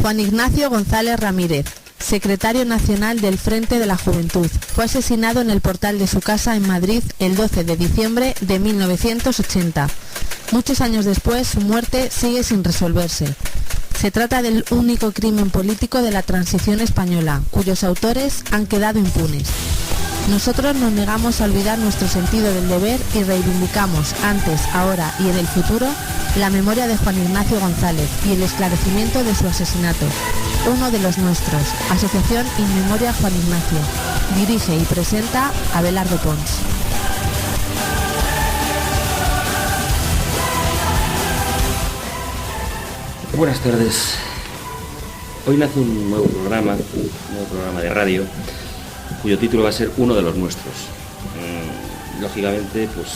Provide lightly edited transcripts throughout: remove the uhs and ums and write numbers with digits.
Juan Ignacio González Ramírez, secretario nacional del Frente de la Juventud, fue asesinado en el portal de su casa en Madrid el 12 de diciembre de 1980. Muchos años después, su muerte sigue sin resolverse. Se trata del único crimen político de la transición española, cuyos autores han quedado impunes. Nosotros nos negamos a olvidar nuestro sentido del deber y reivindicamos, antes, ahora y en el futuro, la memoria de Juan Ignacio González y el esclarecimiento de su asesinato. Uno de los nuestros, Asociación In Memoria Juan Ignacio. Dirige y presenta Abelardo Pons. Buenas tardes. Hoy nace un nuevo programa de radio, cuyo título va a ser Uno de los nuestros. Lógicamente, pues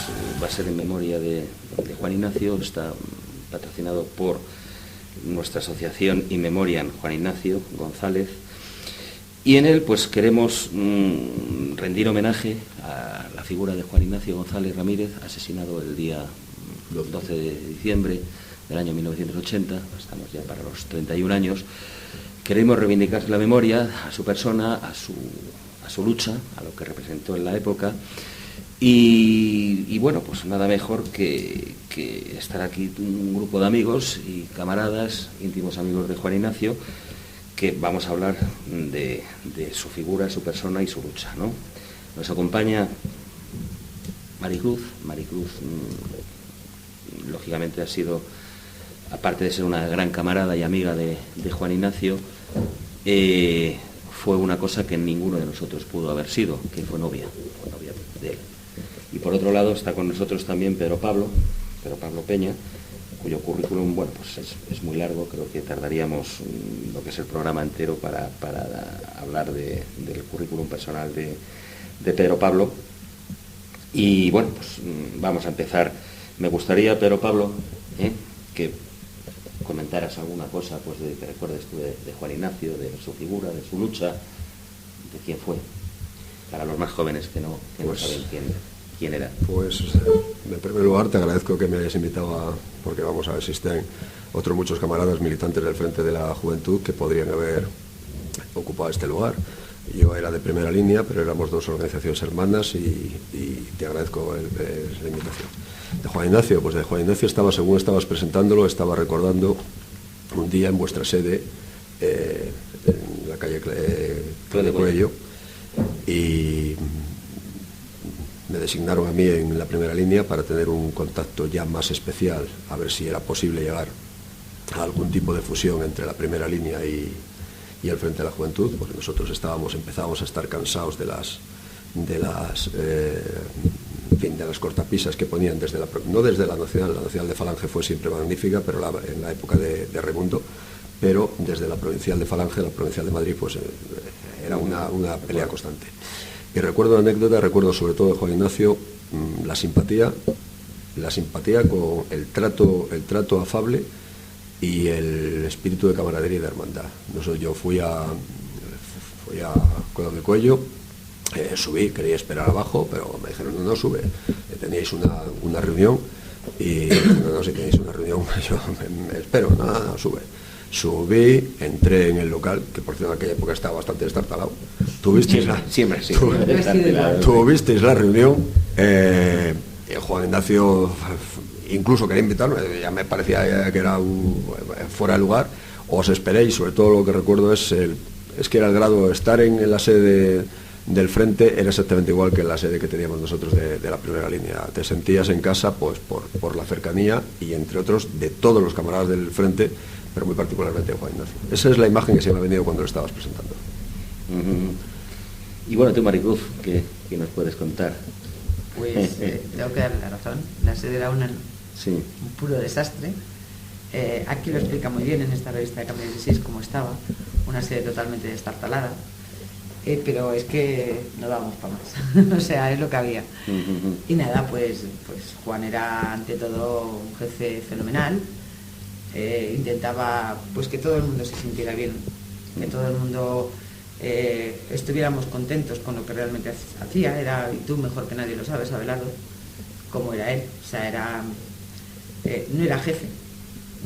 va a ser en memoria de Juan Ignacio. Está patrocinado por nuestra asociación In Memoriam Juan Ignacio González, y en él pues queremos rendir homenaje a la figura de Juan Ignacio González Ramírez, asesinado el día 12 de diciembre del año 1980, estamos ya para los 31 años. Queremos reivindicar la memoria a su persona, a su lucha, a lo que representó en la época, y bueno, pues nada mejor que estar aquí un grupo de amigos y camaradas, íntimos amigos de Juan Ignacio, que vamos a hablar de su figura, su persona y su lucha, ¿no? Nos acompaña Maricruz. Lógicamente ha sido, aparte de ser una gran camarada y amiga de Juan Ignacio, fue una cosa que ninguno de nosotros pudo haber sido, que fue novia de él. Y por otro lado está con nosotros también Pedro Pablo Peña, cuyo currículum, bueno, pues es muy largo. Creo que tardaríamos lo que es el programa entero para hablar del currículum personal de Pedro Pablo. Y bueno, pues vamos a empezar. Me gustaría, Pedro Pablo, que comentaras alguna cosa, pues que recuerdes tú de Juan Ignacio, de su figura, de su lucha, de quién fue, para los más jóvenes que no saben quién era. Pues en primer lugar te agradezco que me hayas invitado porque vamos a ver si están otros muchos camaradas militantes del Frente de la Juventud que podrían haber ocupado este lugar. Yo era de primera línea, pero éramos dos organizaciones hermanas y te agradezco la invitación. De Juan Ignacio, pues de Juan Ignacio según estabas presentándolo, estaba recordando un día en vuestra sede, en la calle de Cuello, y me designaron a mí en la primera línea para tener un contacto ya más especial, a ver si era posible llegar a algún tipo de fusión entre la primera línea y el Frente de la Juventud, porque nosotros empezábamos a estar cansados de las cortapisas que ponían no desde la nacional de Falange fue siempre magnífica, pero en la época de Raimundo, pero desde la provincial de Falange, la provincial de Madrid, pues era una pelea constante. Y recuerdo sobre todo de Juan Ignacio, la simpatía con el trato afable y el espíritu de camaradería y de hermandad. Yo fui a Cuadro de Cuello, subí, quería esperar abajo, pero me dijeron, no sube, teníais una reunión, y no, si tenéis una reunión, yo me espero, nada, sube. Subí, entré en el local, que por cierto en aquella época estaba bastante destartalado. Tuvisteis la reunión, Juan Ignacio incluso quería invitarme, ya me parecía que era fuera de lugar. Os esperéis, sobre todo lo que recuerdo es que era el grado de estar en la sede del Frente, era exactamente igual que en la sede que teníamos nosotros de la primera línea. Te sentías en casa pues por la cercanía y entre otros de todos los camaradas del Frente, pero muy particularmente de Juan Ignacio. Esa es la imagen que se me ha venido cuando lo estabas presentando. Y bueno, tú, Maricruz, ¿qué nos puedes contar? Pues tengo que darle la razón. La sede era un puro desastre. Aquí lo explica muy bien en esta revista de Cambio 16 cómo estaba, una sede totalmente destartalada, pero es que no dábamos para más. O sea, es lo que había. Y nada, pues Juan era ante todo un jefe fenomenal. Intentaba pues que todo el mundo se sintiera bien, que todo el mundo estuviéramos contentos con lo que realmente hacía. Y tú mejor que nadie lo sabes, Abelardo, cómo era él. O sea, no era jefe,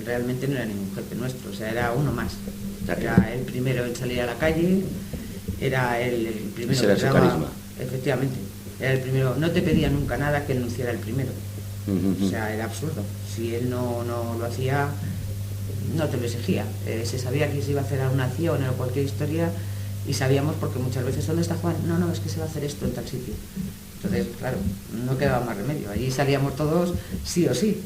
realmente no era ningún jefe nuestro, o sea, era uno más. Era el primero en salir a la calle, era el primero que daba, carisma. Efectivamente, era el primero, no te pedía nunca nada que él no hiciera el primero. O sea, era absurdo. Si él no lo hacía, no te lo exigía. Se sabía que se iba a hacer una acción o cualquier historia y sabíamos, porque muchas veces, ¿dónde está Juan? No, es que se va a hacer esto en tal sitio. Entonces, claro, no quedaba más remedio. Allí salíamos todos sí o sí.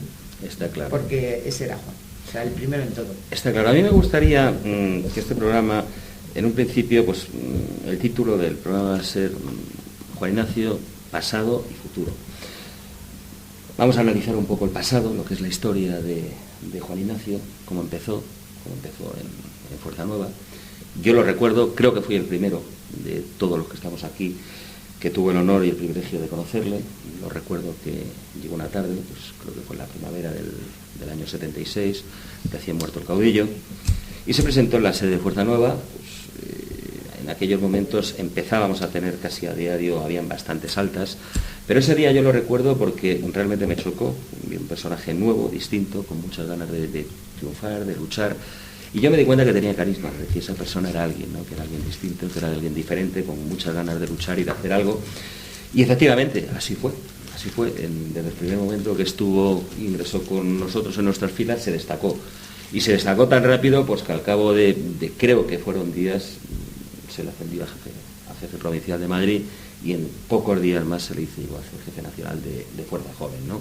Está claro. Porque ese era Juan, o sea, el primero en todo. Está claro. A mí me gustaría que este programa, en un principio, pues el título del programa va a ser Juan Ignacio, pasado y futuro. Vamos a analizar un poco el pasado, lo que es la historia de Juan Ignacio, cómo empezó en Fuerza Nueva. Yo lo recuerdo, creo que fui el primero de todos los que estamos aquí que tuvo el honor y el privilegio de conocerle. Lo recuerdo que llegó una tarde, pues creo que fue la primavera del año 76, recién muerto el caudillo, y se presentó en la sede de Fuerza Nueva. Pues, en aquellos momentos empezábamos a tener casi a diario, habían bastantes altas, pero ese día yo lo recuerdo porque realmente me chocó, un personaje nuevo, distinto, con muchas ganas de triunfar, de luchar, y yo me di cuenta que tenía carisma, es decir, esa persona era alguien, ¿no? Que era alguien distinto, que era alguien diferente, con muchas ganas de luchar y de hacer algo, y efectivamente, así fue, desde el primer momento que ingresó con nosotros en nuestras filas, se destacó, y se destacó tan rápido, pues que al cabo de creo que fueron días, se le ascendió a jefe provincial de Madrid, y en pocos días más se le hizo igual a ser jefe nacional de Fuerza Joven, ¿no?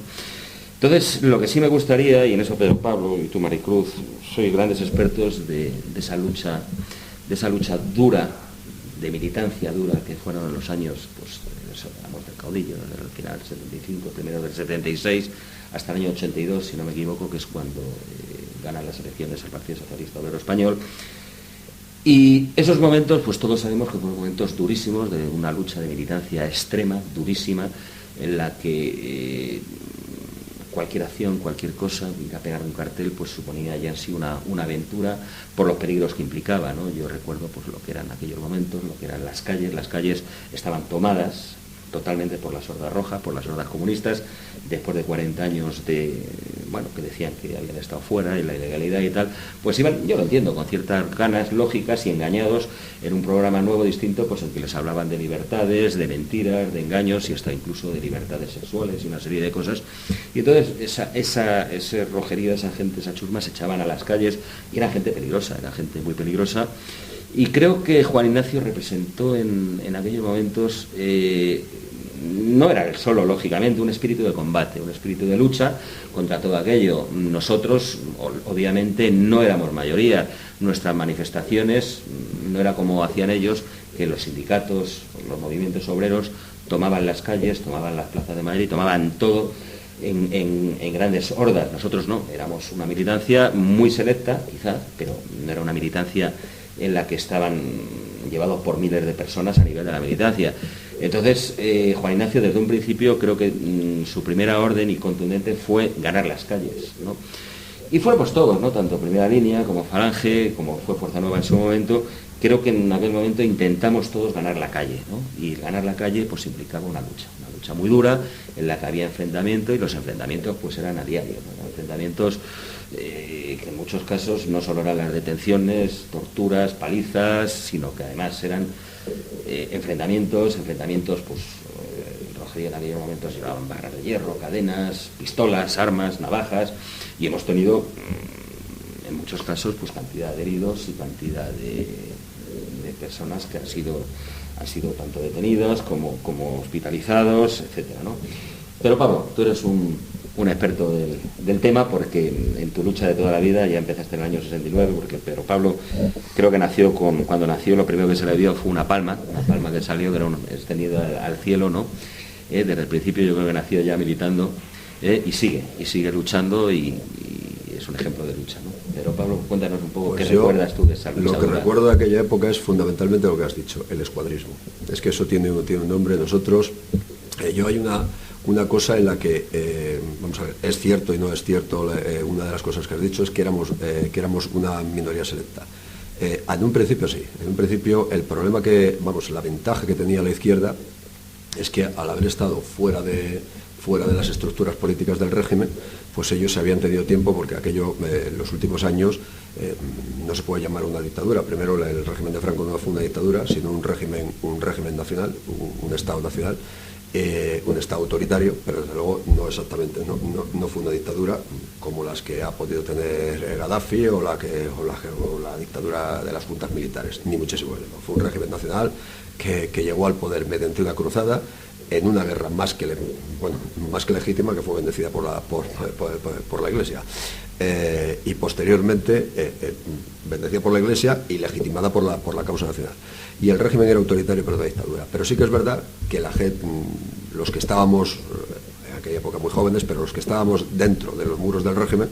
Entonces, lo que sí me gustaría, y en eso Pedro Pablo y tú, Maricruz, sois grandes expertos de esa lucha dura, de militancia dura, que fueron los años, pues, de la muerte del caudillo, desde el final del 75, primero del 76, hasta el año 82, si no me equivoco, que es cuando gana las elecciones el Partido Socialista Obrero Español. Y esos momentos, pues todos sabemos que fueron momentos durísimos, de una lucha de militancia extrema, durísima, en la que cualquier acción, cualquier cosa, ir a pegar un cartel, pues suponía ya en sí una aventura por los peligros que implicaba, ¿no? Yo recuerdo pues lo que eran aquellos momentos, lo que eran las calles estaban tomadas totalmente por las hordas rojas, por las hordas comunistas, después de 40 años que decían que habían estado fuera, y la ilegalidad y tal, pues iban, yo lo entiendo, con ciertas ganas lógicas y engañados en un programa nuevo, distinto, pues en que les hablaban de libertades, de mentiras, de engaños y hasta incluso de libertades sexuales y una serie de cosas. Y entonces ese rojerío, esa gente, esa chusma, se echaban a las calles y era gente peligrosa, era gente muy peligrosa. Y creo que Juan Ignacio representó en aquellos momentos, no era él solo, lógicamente, un espíritu de combate, un espíritu de lucha contra todo aquello. Nosotros, obviamente, no éramos mayoría. Nuestras manifestaciones no era como hacían ellos, que los sindicatos, los movimientos obreros tomaban las calles, tomaban las plazas de Madrid, tomaban todo en grandes hordas. Nosotros no, éramos una militancia muy selecta, quizá, pero no era una militancia en la que estaban llevados por miles de personas a nivel de la militancia. Entonces, Juan Ignacio, desde un principio, creo que su primera orden y contundente fue ganar las calles, ¿no? Y fueron pues todos, ¿no? Tanto Primera Línea como Falange, como fue Fuerza Nueva en su momento. Creo que en aquel momento intentamos todos ganar la calle, ¿no? Y ganar la calle pues implicaba una lucha muy dura, en la que había enfrentamientos, y los enfrentamientos pues eran a diario, ¿no? Eran enfrentamientos que en muchos casos no solo eran las detenciones, torturas, palizas, sino que además eran enfrentamientos pues rojería en aquellos momentos llevaban barras de hierro, cadenas, pistolas, armas, navajas, y hemos tenido en muchos casos pues cantidad de heridos y cantidad de personas que han sido tanto detenidas como hospitalizados, etcétera, ¿no? Pero Pablo, tú eres un experto del tema, porque en tu lucha de toda la vida ya empezaste en el año 69, porque Pedro Pablo creo que cuando nació lo primero que se le dio fue una palma que salió, que era extendido al cielo, ¿no? Desde el principio yo creo que nació ya militando, y sigue luchando, y es un ejemplo de lucha, ¿no? Pero Pablo, cuéntanos un poco, pues ¿qué recuerdas tú de esa lucha? Lo que recuerdo de aquella época es fundamentalmente lo que has dicho, el escuadrismo. Es que eso tiene un nombre. Nosotros, hay una cosa en la que, vamos a ver, es cierto y no es cierto, una de las cosas que has dicho es que éramos una minoría selecta. En un principio sí, el problema la ventaja que tenía la izquierda es que al haber estado fuera fuera de las estructuras políticas del régimen, pues ellos se habían tenido tiempo, porque aquello en los últimos años no se puede llamar una dictadura. Primero, el régimen de Franco no fue una dictadura, sino un régimen nacional, un Estado nacional, un Estado autoritario, pero desde luego no exactamente, no fue una dictadura como las que ha podido tener Gaddafi o la dictadura de las juntas militares, ni muchísimo menos. Fue un régimen nacional que llegó al poder mediante una cruzada, en una guerra más que legítima, que fue bendecida por la Iglesia, y posteriormente bendecida por la Iglesia y legitimada por la causa nacional. Y el régimen era autoritario, pero de dictadura. Pero sí que es verdad que la gente, los que estábamos en aquella época muy jóvenes, pero los que estábamos dentro de los muros del régimen,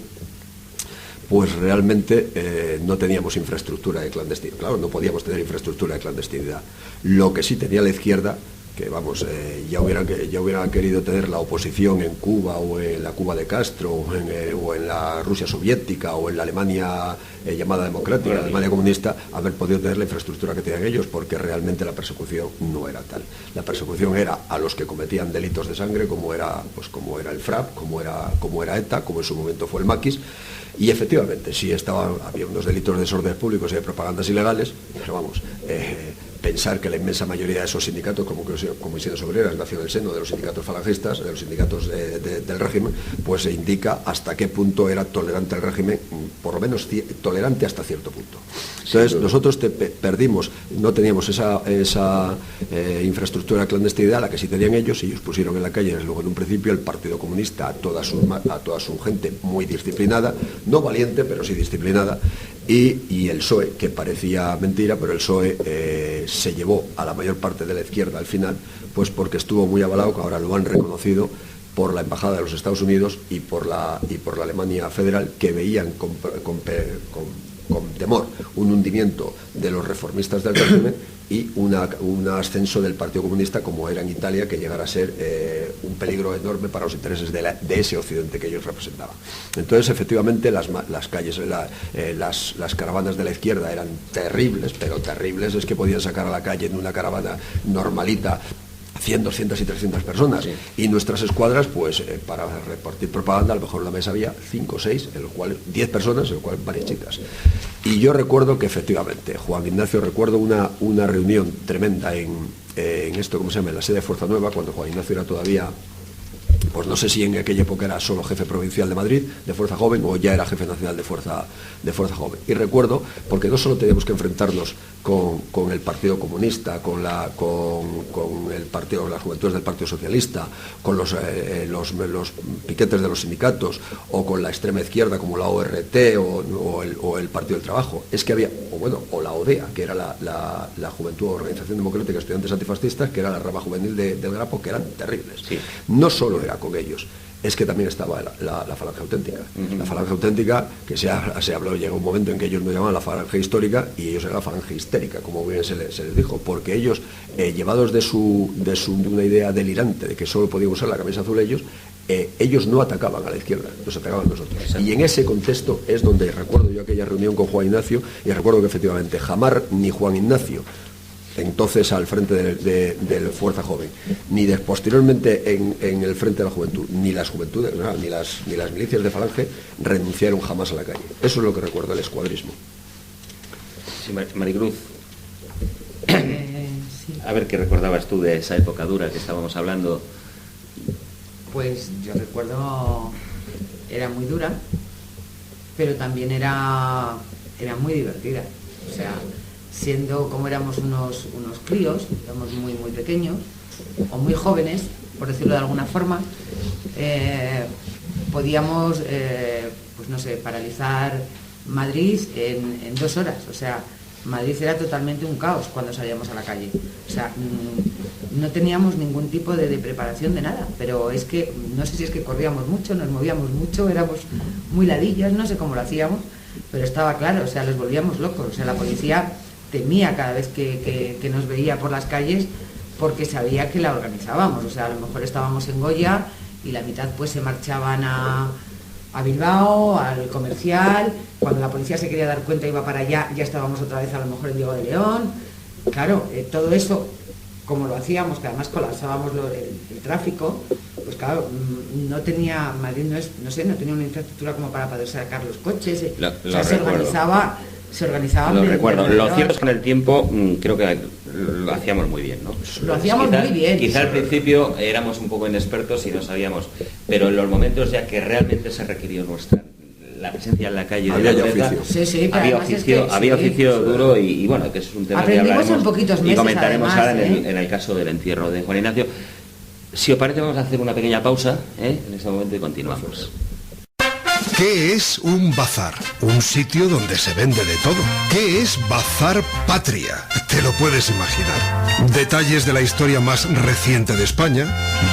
pues realmente no teníamos infraestructura de clandestinidad. Claro, no podíamos tener infraestructura de clandestinidad. Lo que sí tenía la izquierda, que vamos, ya hubieran querido tener la oposición en Cuba o en la Cuba de Castro o en la Rusia soviética o en la Alemania llamada democrática, la Alemania comunista, haber podido tener la infraestructura que tenían ellos, porque realmente la persecución no era tal. La persecución era a los que cometían delitos de sangre, como era el FRAP, como era ETA, como en su momento fue el Maquis. Y efectivamente sí había unos delitos de desórdenes públicos y de propagandas ilegales, pero vamos, pensar que la inmensa mayoría de esos sindicatos, como Comisiones Obreras, nació del seno de los sindicatos falangistas, de los sindicatos del régimen, pues se indica hasta qué punto era tolerante el régimen, por lo menos tolerante hasta cierto punto. Entonces nosotros perdimos, no teníamos esa infraestructura de clandestinidad, la que sí tenían ellos, y ellos pusieron en la calle, desde luego en un principio, el Partido Comunista a toda su gente muy disciplinada, no valiente, pero sí disciplinada, y el PSOE, que parecía mentira, pero el PSOE se llevó a la mayor parte de la izquierda al final, pues porque estuvo muy avalado, que ahora lo han reconocido por la Embajada de los Estados Unidos y por la Alemania Federal, que veían con temor un hundimiento de los reformistas del régimen y un ascenso del Partido Comunista, como era en Italia, que llegara a ser un peligro enorme para los intereses de ese occidente que ellos representaban. Entonces, efectivamente, las calles, las caravanas de la izquierda eran terribles, pero terribles es que podían sacar a la calle en una caravana normalita 100, 200 y 300 personas, sí. Y nuestras escuadras, pues para repartir propaganda, a lo mejor en la mesa había 5 o 6, en los cuales 10 personas, en los cuales varias chicas. Y yo recuerdo que efectivamente, Juan Ignacio, recuerdo una reunión tremenda en esto, ¿cómo se llama?, en la sede de Fuerza Nueva, cuando Juan Ignacio era todavía, pues no sé si en aquella época era solo jefe provincial de Madrid, de Fuerza Joven, o ya era jefe nacional de Fuerza Joven. Y recuerdo, porque no solo teníamos que enfrentarnos con el Partido Comunista, con el partido, las juventudes del Partido Socialista, con los piquetes de los sindicatos, o con la extrema izquierda como la ORT o el Partido del Trabajo. Es que había, o la ODEA, que era la Juventud Organización Democrática de Estudiantes Antifascistas, que era la rama juvenil del Grapo, que eran terribles. Sí. No solo era con ellos, es que también estaba la falange auténtica. Uh-huh. La falange auténtica, que se habló, llegó un momento en que ellos no llamaban la falange histórica y ellos eran la falange histérica, como bien se les dijo, porque ellos, llevados de una idea delirante de que solo podían usar la camisa azul ellos no atacaban a la izquierda, nos atacaban nosotros. Exacto. Y en ese contexto es donde recuerdo yo aquella reunión con Juan Ignacio, y recuerdo que efectivamente Jamar ni Juan Ignacio, entonces al frente del Fuerza Joven, ni posteriormente en el frente de la juventud, ni las juventudes, ni las milicias de Falange renunciaron jamás a la calle. Eso es lo que recuerdo del escuadrismo. Sí, Maricruz, sí. A ver, ¿qué recordabas tú de esa época dura que estábamos hablando? Pues yo recuerdo, era muy dura, pero también era muy divertida. O sea, siendo como éramos unos críos, éramos muy muy pequeños o muy jóvenes, por decirlo de alguna forma, podíamos, pues no sé, paralizar Madrid en 2 horas. O sea, Madrid era totalmente un caos cuando salíamos a la calle. O sea, no teníamos ningún tipo de preparación de nada, pero es que, no sé si es que corríamos mucho, nos movíamos mucho, éramos muy ladillas, no sé cómo lo hacíamos, pero estaba claro, o sea, los volvíamos locos. O sea, la policía temía cada vez que nos veía por las calles, porque sabía que la organizábamos. O sea, a lo mejor estábamos en Goya y la mitad pues se marchaban a Bilbao, al Comercial. Cuando la policía se quería dar cuenta iba para allá, ya estábamos otra vez a lo mejor en Diego de León. Claro, todo eso como lo hacíamos, que además colapsábamos el tráfico, pues claro, no tenía, Madrid no tenía una infraestructura como para poder sacar los coches, se organizaba. Lo recuerdo. Lo cierto es que en el tiempo creo que lo hacíamos muy bien, ¿no? Lo hacíamos muy bien. Quizá al principio éramos un poco inexpertos y no sabíamos, pero en los momentos ya que realmente se requirió la presencia en la calle había de la oficio. había oficio duro y bueno, que es un tema que hablaremos en poquitos meses, y comentaremos además, ahora en el caso del entierro de Juan Ignacio. Si os parece, vamos a hacer una pequeña pausa en ese momento y continuamos. ¿Qué es un bazar? Un sitio donde se vende de todo. ¿Qué es Bazar Patria? Te lo puedes imaginar. Detalles de la historia más reciente de España,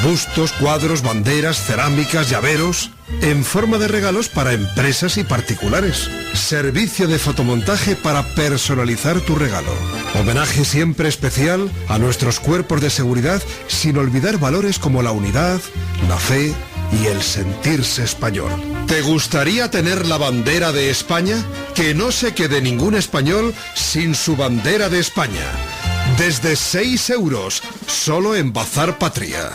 bustos, cuadros, banderas, cerámicas, llaveros, en forma de regalos para empresas y particulares. Servicio de fotomontaje para personalizar tu regalo. Homenaje siempre especial a nuestros cuerpos de seguridad, sin olvidar valores como la unidad, la fe y el sentirse español. ¿Te gustaría tener la bandera de España? Que no se quede ningún español sin su bandera de España. Desde 6 euros, solo en Bazar Patria.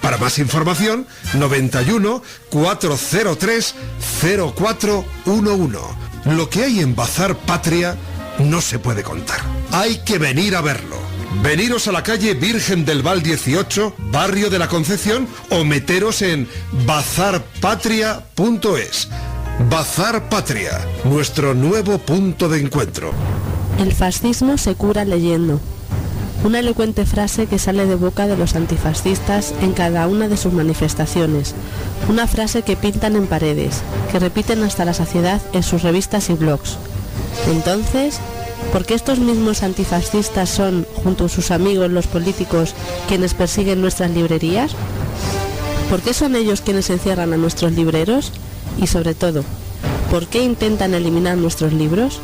Para más información, 91 403 0411. Lo que hay en Bazar Patria no se puede contar. Hay que venir a verlo. Veniros a la calle Virgen del Val 18, barrio de la Concepción, o meteros en bazarpatria.es. Bazar Patria, nuestro nuevo punto de encuentro. El fascismo se cura leyendo. Una elocuente frase que sale de boca de los antifascistas en cada una de sus manifestaciones. Una frase que pintan en paredes, que repiten hasta la saciedad en sus revistas y blogs. Entonces, ¿por qué estos mismos antifascistas son, junto a sus amigos los políticos, quienes persiguen nuestras librerías? ¿Por qué son ellos quienes encierran a nuestros libreros? Y sobre todo, ¿por qué intentan eliminar nuestros libros?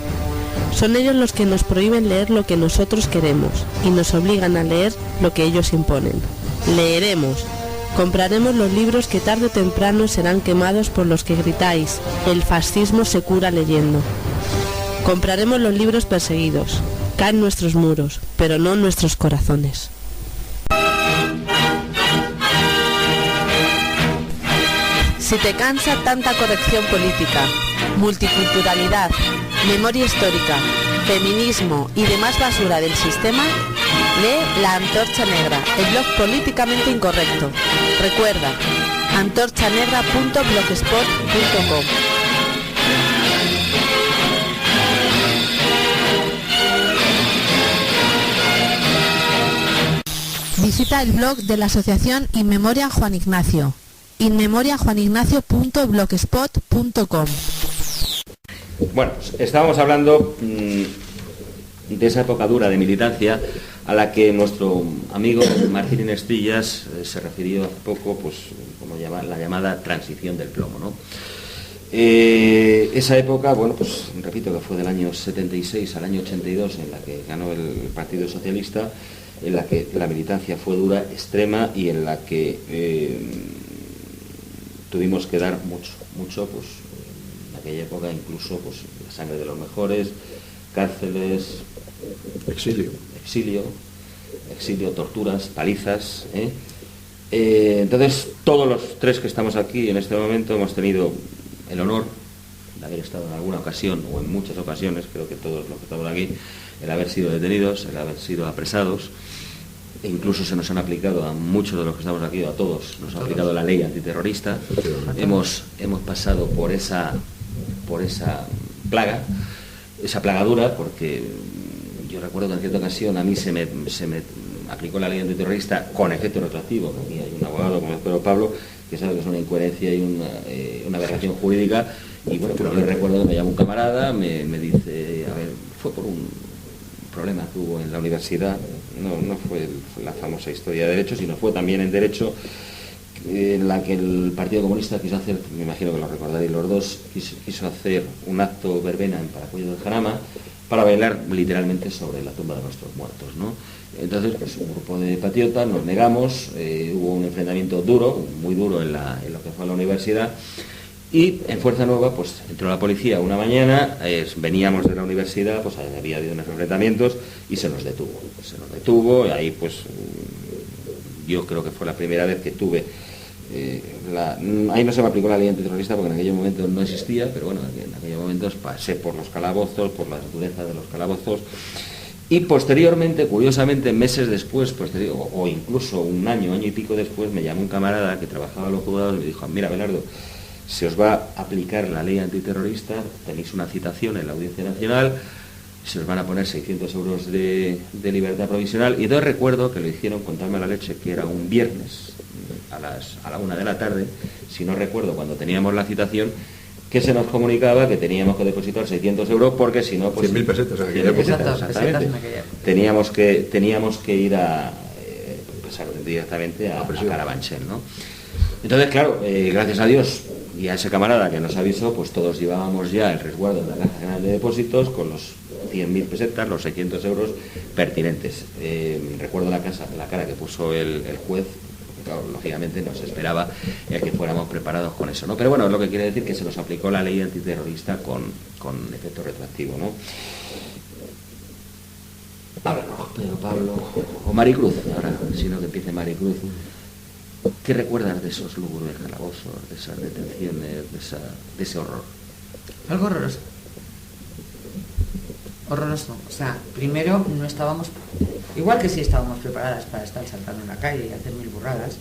Son ellos los que nos prohíben leer lo que nosotros queremos y nos obligan a leer lo que ellos imponen. Leeremos. Compraremos los libros que tarde o temprano serán quemados por los que gritáis: el fascismo se cura leyendo. Compraremos los libros perseguidos. Caen nuestros muros, pero no nuestros corazones. Si te cansa tanta corrección política, multiculturalidad, memoria histórica, feminismo y demás basura del sistema, lee La Antorcha Negra, el blog políticamente incorrecto. Recuerda, antorchanegra.blogspot.com. Visita el blog de la asociación In Memoria Juan Ignacio, inmemoriajuanignacio.blogspot.com. Bueno, estábamos hablando de esa época dura de militancia a la que nuestro amigo Martín Inestillas se refirió hace poco, pues como la llamada transición del plomo, ¿no? Esa época, bueno, pues repito que fue del año 76 al año 82, en la que ganó el Partido Socialista, en la que la militancia fue dura, extrema, y en la que tuvimos que dar mucho, pues en aquella época incluso pues la sangre de los mejores, cárceles, exilio, torturas, palizas, entonces todos los tres que estamos aquí en este momento hemos tenido el honor de haber estado en alguna ocasión o en muchas ocasiones, creo que todos los que estamos aquí, el haber sido detenidos, el haber sido apresados. E incluso se nos han aplicado a muchos de los que estamos aquí, a todos, nos ha aplicado la ley antiterrorista. Hemos pasado por esa plaga, esa plagadura, porque yo recuerdo que en cierta ocasión a mí se me aplicó la ley antiterrorista con efecto retroactivo. Aquí hay un abogado como Pedro Pablo que sabe que es una incoherencia y una aberración jurídica. Y bueno, pues yo recuerdo que me llama un camarada, me dice, a ver, fue por un problema que hubo en la universidad, no fue la famosa historia de Derecho, sino fue también en Derecho, en la que el Partido Comunista quiso hacer, me imagino que lo recordaréis los dos, quiso hacer un acto verbena en Paracuello de Jarama para bailar literalmente sobre la tumba de nuestros muertos, ¿no? Entonces, pues un grupo de patriotas nos negamos, hubo un enfrentamiento duro, muy duro en lo que fue la universidad, Y en Fuerza Nueva, pues entró la policía una mañana, veníamos de la universidad, pues había habido unos enfrentamientos y se nos detuvo, y ahí pues yo creo que fue la primera vez que tuve, ahí no se me aplicó la ley antiterrorista porque en aquellos momentos no existía, pero bueno, en aquellos momentos pasé por los calabozos, por las durezas de los calabozos, y posteriormente, curiosamente, meses después, o incluso un año y pico después, me llamó un camarada que trabajaba en los juzgados y me dijo: mira, Abelardo, se os va a aplicar la ley antiterrorista, tenéis una citación en la Audiencia Nacional, se os van a poner 600 euros de libertad provisional. Y entonces recuerdo que lo hicieron contarme la leche, que era un viernes a la 1 de la tarde, si no recuerdo, cuando teníamos la citación, que se nos comunicaba que teníamos que depositar 600 euros porque si no, pues 100.000 pesetas en aquella 100.000 época. pesetas, exactamente. Teníamos que ir directamente a Carabanchel, ¿no? Entonces, claro, gracias a Dios y a ese camarada que nos avisó, pues todos llevábamos ya el resguardo de la Caja General de Depósitos con los 100.000 pesetas, los 600 euros pertinentes. Recuerdo la cara que puso el juez. Claro, lógicamente no se esperaba que fuéramos preparados con eso, ¿no? Pero bueno, es lo que quiere decir que se nos aplicó la ley antiterrorista con efecto retroactivo, ¿no? Ahora no, Pedro Pablo o Maricruz, ahora, sino que empiece Maricruz. ¿Qué recuerdas de esos lúgubres calabozos, de esas detenciones, de ese horror? Algo horroroso. Horroroso. O sea, primero no estábamos, igual que sí estábamos preparadas para estar saltando en la calle y hacer mil burradas,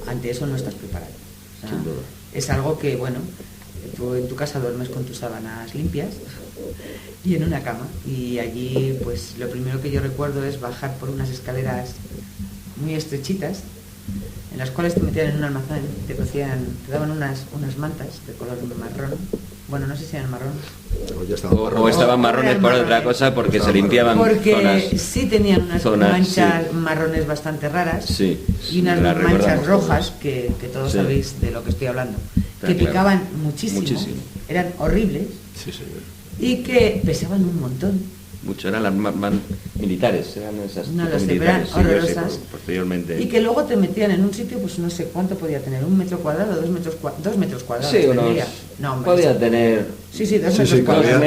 ante eso no estás preparado. O sea, es algo que, bueno, tú en tu casa duermes con tus sábanas limpias y en una cama. Y allí, pues lo primero que yo recuerdo es bajar por unas escaleras muy estrechitas, en las cuales te metían en un almacén, te daban unas mantas de color marrón. Bueno, no sé si eran marrón. O estaban marrones por otra cosa, porque se limpiaban porque sí tenían unas manchas marrones bastante raras, sí, y unas manchas rojas que todos sabéis de lo que estoy hablando, que picaban muchísimo, eran horribles, sí, señor, y que pesaban un montón. Mucho, eran las militares, eran esas no lo sé, eran horrorosas, sí, posteriormente. Y que luego te metían en un sitio, pues no sé cuánto podía tener, 1 metro cuadrado, 2 metros cuadrados. Sí, podía tener 2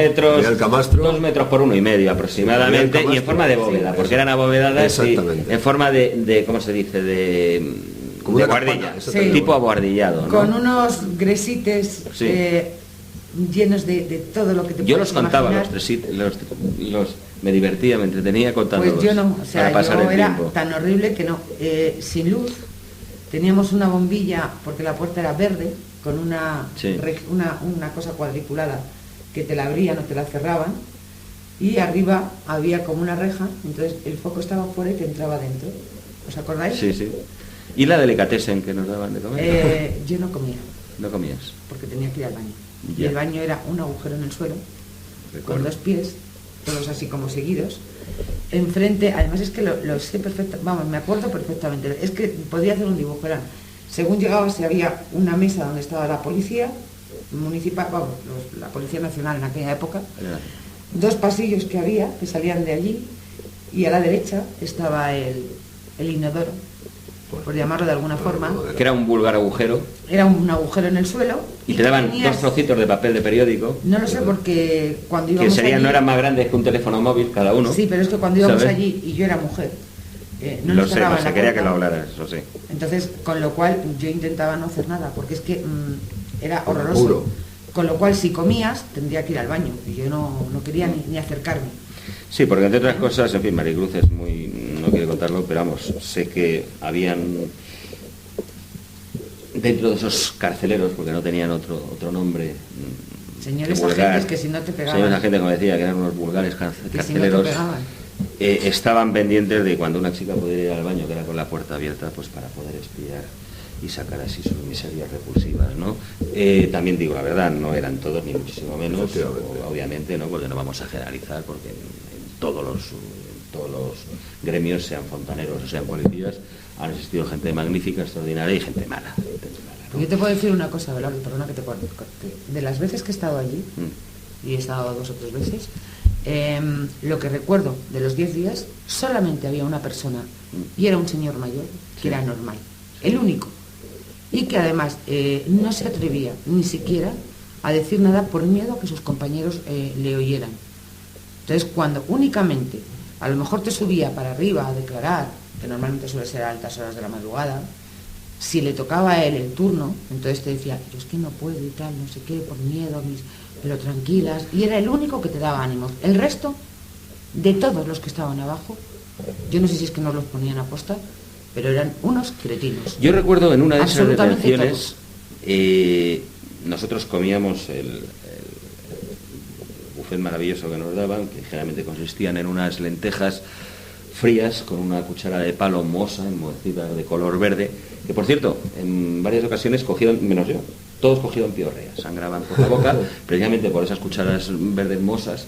metros por 1,5 aproximadamente, y en forma de bóveda, porque eran abovedadas en forma de ¿cómo se dice? De guardilla, tipo abuhardillado, ¿no? Con unos gresites llenos de todo lo que te yo los contaba, imaginar. Me divertía, me entretenía contándolos. Pues yo no, o sea, yo era tan horrible que no, sin luz, teníamos una bombilla, porque la puerta era verde, con una cosa cuadriculada, que te la abrían o te la cerraban, y arriba había como una reja, entonces el foco estaba fuera y te entraba dentro. ¿Os acordáis? Sí, sí. ¿Y la delicatessen que nos daban de comer? Yo no comía. ¿No comías? Porque tenía que ir al baño. Ya. Y el baño era un agujero en el suelo, con 2 pies, todos así como seguidos. Enfrente, además es que lo sé perfectamente, vamos, me acuerdo perfectamente. Es que podía hacer un dibujo, eran, según llegabas había una mesa donde estaba la policía municipal, vamos, la Policía Nacional en aquella época, 2 pasillos que había, que salían de allí, y a la derecha estaba el inodoro, por llamarlo de alguna forma. Que era un vulgar agujero. Era un agujero en el suelo. Y te daban 2 trocitos de papel de periódico. No lo sé, porque cuando íbamos allí... no eran más grandes que un teléfono móvil cada uno. Sí, pero es que cuando íbamos allí, y yo era mujer, no lo sé, quería que lo hablaras, eso sí. Entonces, con lo cual, yo intentaba no hacer nada, porque es que era horroroso. Puro. Con lo cual, si comías, tendría que ir al baño, y yo no quería ni acercarme. Sí, porque entre otras cosas, en fin, Maricruz es muy... no quiere contarlo, pero vamos, sé que habían dentro de esos carceleros, porque no tenían otro nombre, señores agentes que si no te pegaban, señores agentes, como decía, que eran unos vulgares carceleros, estaban pendientes de cuando una chica pudiera ir al baño, que era con la puerta abierta, pues para poder espiar y sacar así sus miserias repulsivas, ¿no? También digo la verdad, no eran todos ni muchísimo menos, obviamente, ¿no? Porque no vamos a generalizar, porque en todos los gremios, sean fontaneros o sean policías, han existido gente magnífica, extraordinaria y gente mala, ¿no? Yo te puedo decir una cosa, Belardo, perdona que te corte. De las veces que he estado allí, y he estado 2 o 3 veces, lo que recuerdo de los 10 días, solamente había una persona, y era un señor mayor, que era normal, el único. y que además no se atrevía ni siquiera a decir nada por miedo a que sus compañeros le oyeran. Entonces, cuando únicamente a lo mejor te subía para arriba a declarar, que normalmente suele ser a altas horas de la madrugada, si le tocaba a él el turno, entonces te decía, yo es que no puedo y tal, no sé qué, por miedo, pero tranquilas, y era el único que te daba ánimos. El resto, de todos los que estaban abajo, yo no sé si es que nos los ponían a posta, pero eran unos cretinos. Yo recuerdo en una de esas detenciones, nosotros comíamos el buffet maravilloso que nos daban, que generalmente consistían en unas lentejas frías con una cuchara de palo mohosa, enmohecida de color verde, que por cierto, en varias ocasiones cogieron, menos yo, todos cogieron piorrea, sangraban por la boca, precisamente por esas cucharas verdes mohosas.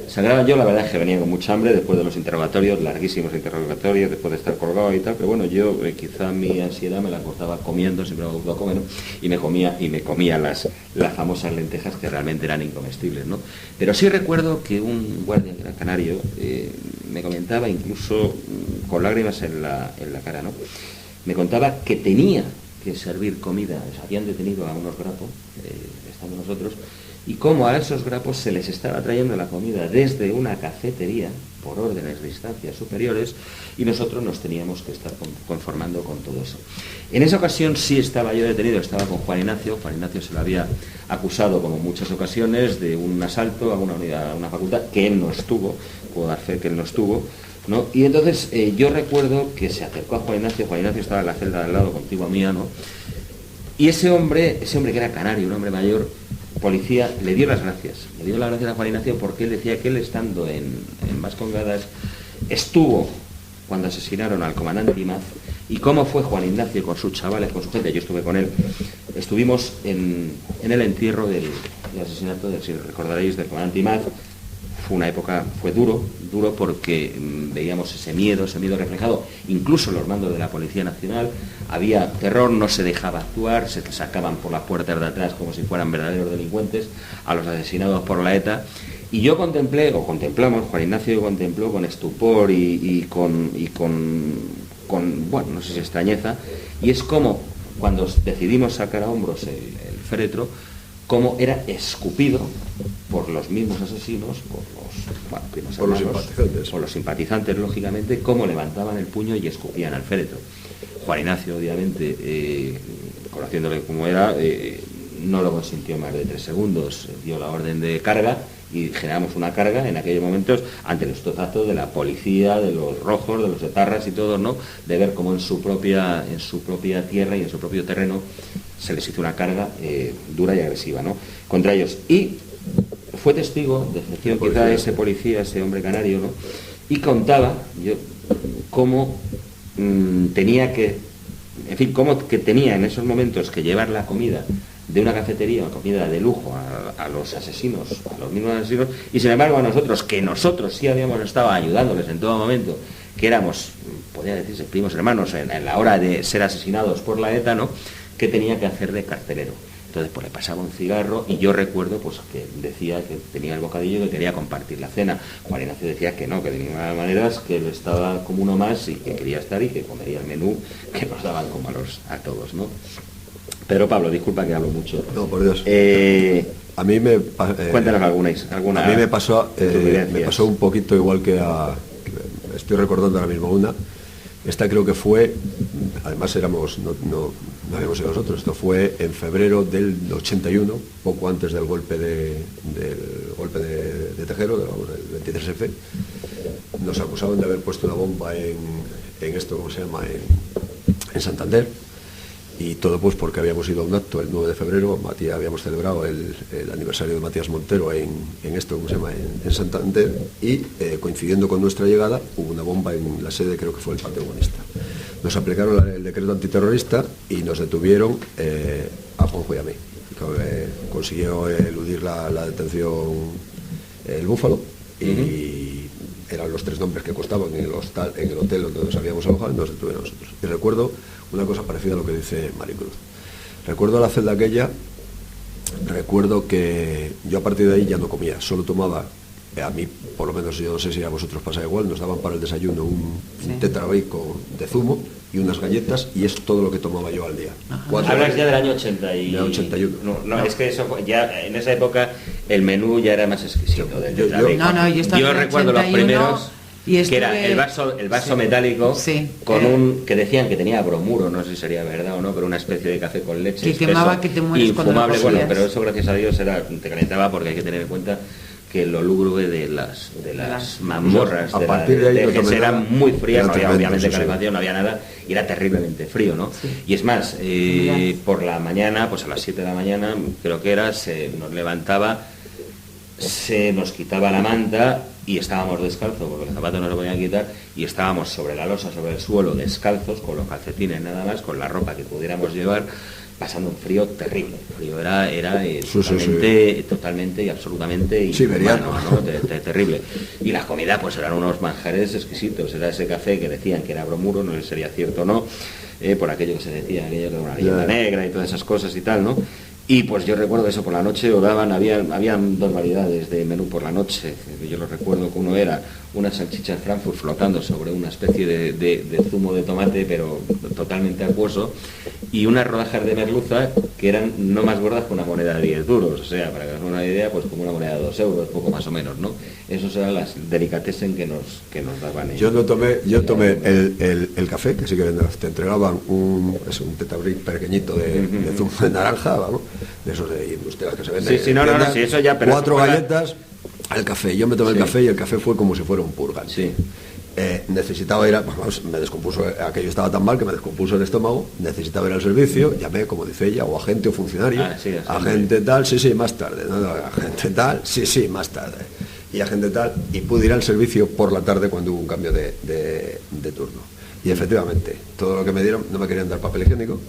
Sangraba yo, la verdad es que venía con mucha hambre después de los interrogatorios, larguísimos interrogatorios, después de estar colgado y tal, pero bueno, yo quizá mi ansiedad me la cortaba comiendo, siempre me gustaba comer, ¿no? y me comía las famosas lentejas que realmente eran incomestibles, ¿no? Pero sí recuerdo que un guardia que era canario me comentaba, incluso con lágrimas en la cara, ¿no? Me contaba que tenía que servir comida, habían detenido a unos grapos, estando nosotros, y cómo a esos grapos se les estaba trayendo la comida desde una cafetería por órdenes de instancias superiores y nosotros nos teníamos que estar conformando con todo eso. En esa ocasión sí estaba yo detenido, estaba con Juan Ignacio. Juan Ignacio se lo había acusado, como en muchas ocasiones, de un asalto a una unidad, a una facultad, que él no estuvo, puedo dar fe que él no estuvo, ¿no? Y entonces yo recuerdo que se acercó a Juan Ignacio estaba en la celda de al lado, contigua mía, ¿no? Y ese hombre que era canario, un hombre mayor, policía, le dio las gracias a Juan Ignacio porque él decía que él, estando en Vascongadas, estuvo cuando asesinaron al comandante Imaz, y cómo fue Juan Ignacio con sus chavales, con su gente, yo estuve con él, estuvimos en el entierro del asesinato, si recordaréis, del comandante Imaz. Fue duro porque veíamos ese miedo reflejado, incluso en los mandos de la Policía Nacional. Había terror, no se dejaba actuar, se sacaban por las puertas de atrás como si fueran verdaderos delincuentes a los asesinados por la ETA. Y yo contemplamos, Juan Ignacio contempló con estupor y con bueno, no sé si extrañeza, y es como cuando decidimos sacar a hombros el féretro, cómo era escupido por los mismos asesinos, por los simpatizantes, lógicamente, cómo levantaban el puño y escupían al féretro. Juan Ignacio, obviamente, conociéndole como era, no lo consintió más de 3 segundos, dio la orden de carga y generamos una carga en aquellos momentos ante los totazos de la policía, de los rojos, de los etarras y todo, ¿no? De ver cómo en su propia tierra y en su propio terreno se les hizo una carga dura y agresiva, ¿no? Contra ellos. Y fue testigo de excepción quizá ese policía, ese hombre canario, ¿no? Y contaba cómo tenía que tenía en esos momentos que llevar la comida de una cafetería, una comida de lujo a los asesinos, a los mismos asesinos, y sin embargo a nosotros sí habíamos estado ayudándoles en todo momento, que éramos, podría decirse, primos hermanos en la hora de ser asesinados por la ETA, ¿no? Que tenía que hacer de carcelero. Entonces pues le pasaba un cigarro y yo recuerdo pues que decía que tenía el bocadillo y que quería compartir la cena. Juan Ignacio decía que no, que de ninguna manera, que él estaba como uno más y que quería estar y que comería el menú que nos daban como a todos, ¿no? Pedro Pablo, disculpa que hablo mucho. No, por Dios. A mí cuéntanos alguna. A mí me pasó un poquito igual que estoy recordando ahora mismo una. Esta creo que fue, además no habíamos sido nosotros, esto fue en febrero del 81, poco antes del golpe de Tejero, del 23F. Nos acusaban de haber puesto una bomba en esto, ¿cómo se llama?, en Santander. Y todo pues porque habíamos ido a un acto el 9 de febrero, habíamos celebrado el aniversario de Matías Montero en esto, ¿cómo se llama?, en Santander, y coincidiendo con nuestra llegada hubo una bomba en la sede, creo que fue el Panteón Humanista. Nos aplicaron el decreto antiterrorista y nos detuvieron a Juanjo y a mí. Consiguió eludir la detención el Búfalo y eran los 3 nombres que costaban en el hotel donde nos habíamos alojado y nos detuvieron a nosotros. Y recuerdo una cosa parecida a lo que dice Maricruz. Recuerdo la celda aquella, recuerdo que yo a partir de ahí ya no comía, solo tomaba a mí, por lo menos, yo no sé si a vosotros pasa igual, nos daban para el desayuno un tetrabrico de zumo y unas galletas, y es todo lo que tomaba yo al día. Hablas ya del año 81. No, es que eso ya en esa época el menú ya era más exquisito. Yo recuerdo los primeros. Que era el vaso metálico con que decían que tenía bromuro, no sé si sería verdad o no, pero una especie de café con leche que quemaba, que te mueres infumable, bueno, pero eso gracias a Dios te calentaba, porque hay que tener en cuenta que lo lúgubre de las mazmorras a partir de ahí eran muy frías, no había obviamente sí, calefacción, no había nada, y era terriblemente frío, ¿no? Sí. Y es más, por la mañana, pues a las 7 de la mañana, creo que era, se nos levantaba, se nos quitaba la manta y estábamos descalzos, porque los zapatos no se podían quitar, y estábamos sobre la losa, sobre el suelo, descalzos, con los calcetines nada más, con la ropa que pudiéramos llevar, pasando un frío terrible. El frío era totalmente y absolutamente inhumano, ¿no? Terrible. Y la comida pues eran unos manjares exquisitos. Era ese café que decían que era bromuro, no sé si sería cierto o no, por aquello que se decía, aquello de una leyenda negra y todas esas cosas y tal, ¿no? Y pues yo recuerdo eso, por la noche habían dos variedades de menú por la noche. Yo lo recuerdo que uno era una salchicha de Frankfurt flotando sobre una especie de zumo de tomate, pero totalmente acuoso, y unas rodajas de merluza que eran no más gordas que una moneda de 10 duros, o sea, para que os hagan una idea, pues como una moneda de 2 euros, poco más o menos, ¿no? Esos eran las delicatessen que nos daban ellos. Yo tomé el café, que sí que te entregaban un tetabric pequeñito de zumo de naranja, vamos, de esos de industrias que se venden. Sí, eso ya, pero 4 galletas al café. Yo me tomé el café, y el café fue como si fuera un purgan. Sí. Necesitaba ir me descompuso, aquello estaba tan mal que me descompuso el estómago, necesitaba ir al servicio, llamé, como dice ella, o agente o funcionario, agente tal, sí, más tarde, no, agente tal, sí, más tarde, y agente tal, y pude ir al servicio por la tarde cuando hubo un cambio de turno. Y efectivamente, todo lo que me dieron, no me querían dar papel higiénico,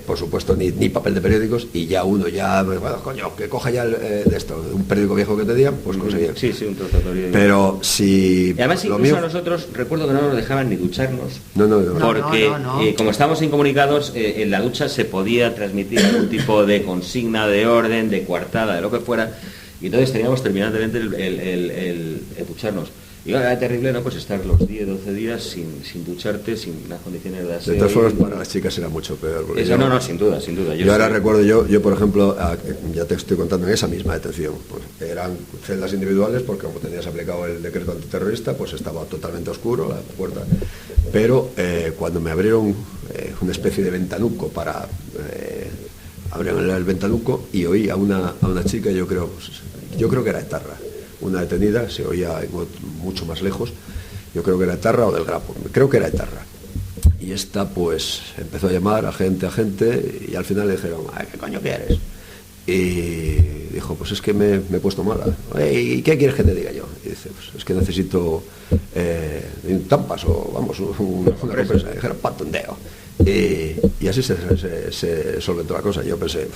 por supuesto ni papel de periódicos, y ya uno bueno, coño, que coja ya un periódico viejo que te digan, pues conseguía. Sí, un trocatorio. Pero si... Y además incluso a nosotros, recuerdo que no nos dejaban ni ducharnos. No. Porque como estábamos incomunicados, en la ducha se podía transmitir algún tipo de consigna, de orden, de coartada, de lo que fuera, y entonces teníamos terminantemente el ducharnos. Y era terrible, ¿no? Pues estar los 10, 12 días sin ducharte, sin las condiciones de aseo. De todas formas, para las chicas era mucho peor. Eso no, sin duda. Yo ahora recuerdo, yo por ejemplo, ya te estoy contando, en esa misma detención, pues eran celdas individuales, porque como tenías aplicado el decreto antiterrorista, pues estaba totalmente oscuro la puerta. Pero cuando me abrieron una especie de ventanuco abrieron el ventanuco y oí a una chica, yo creo que era etarra, una detenida, se oía mucho más lejos, yo creo que era etarra o del Grapo, creo que era etarra, y esta pues empezó a llamar a gente, y al final le dijeron, ¿qué coño quieres? Y dijo, pues es que me he puesto mala. ¿Y qué quieres que te diga yo? Y dice, pues es que necesito tampas o vamos, una compresa. Y dijeron, patondeo. Y así se solventó la cosa. Yo pensé,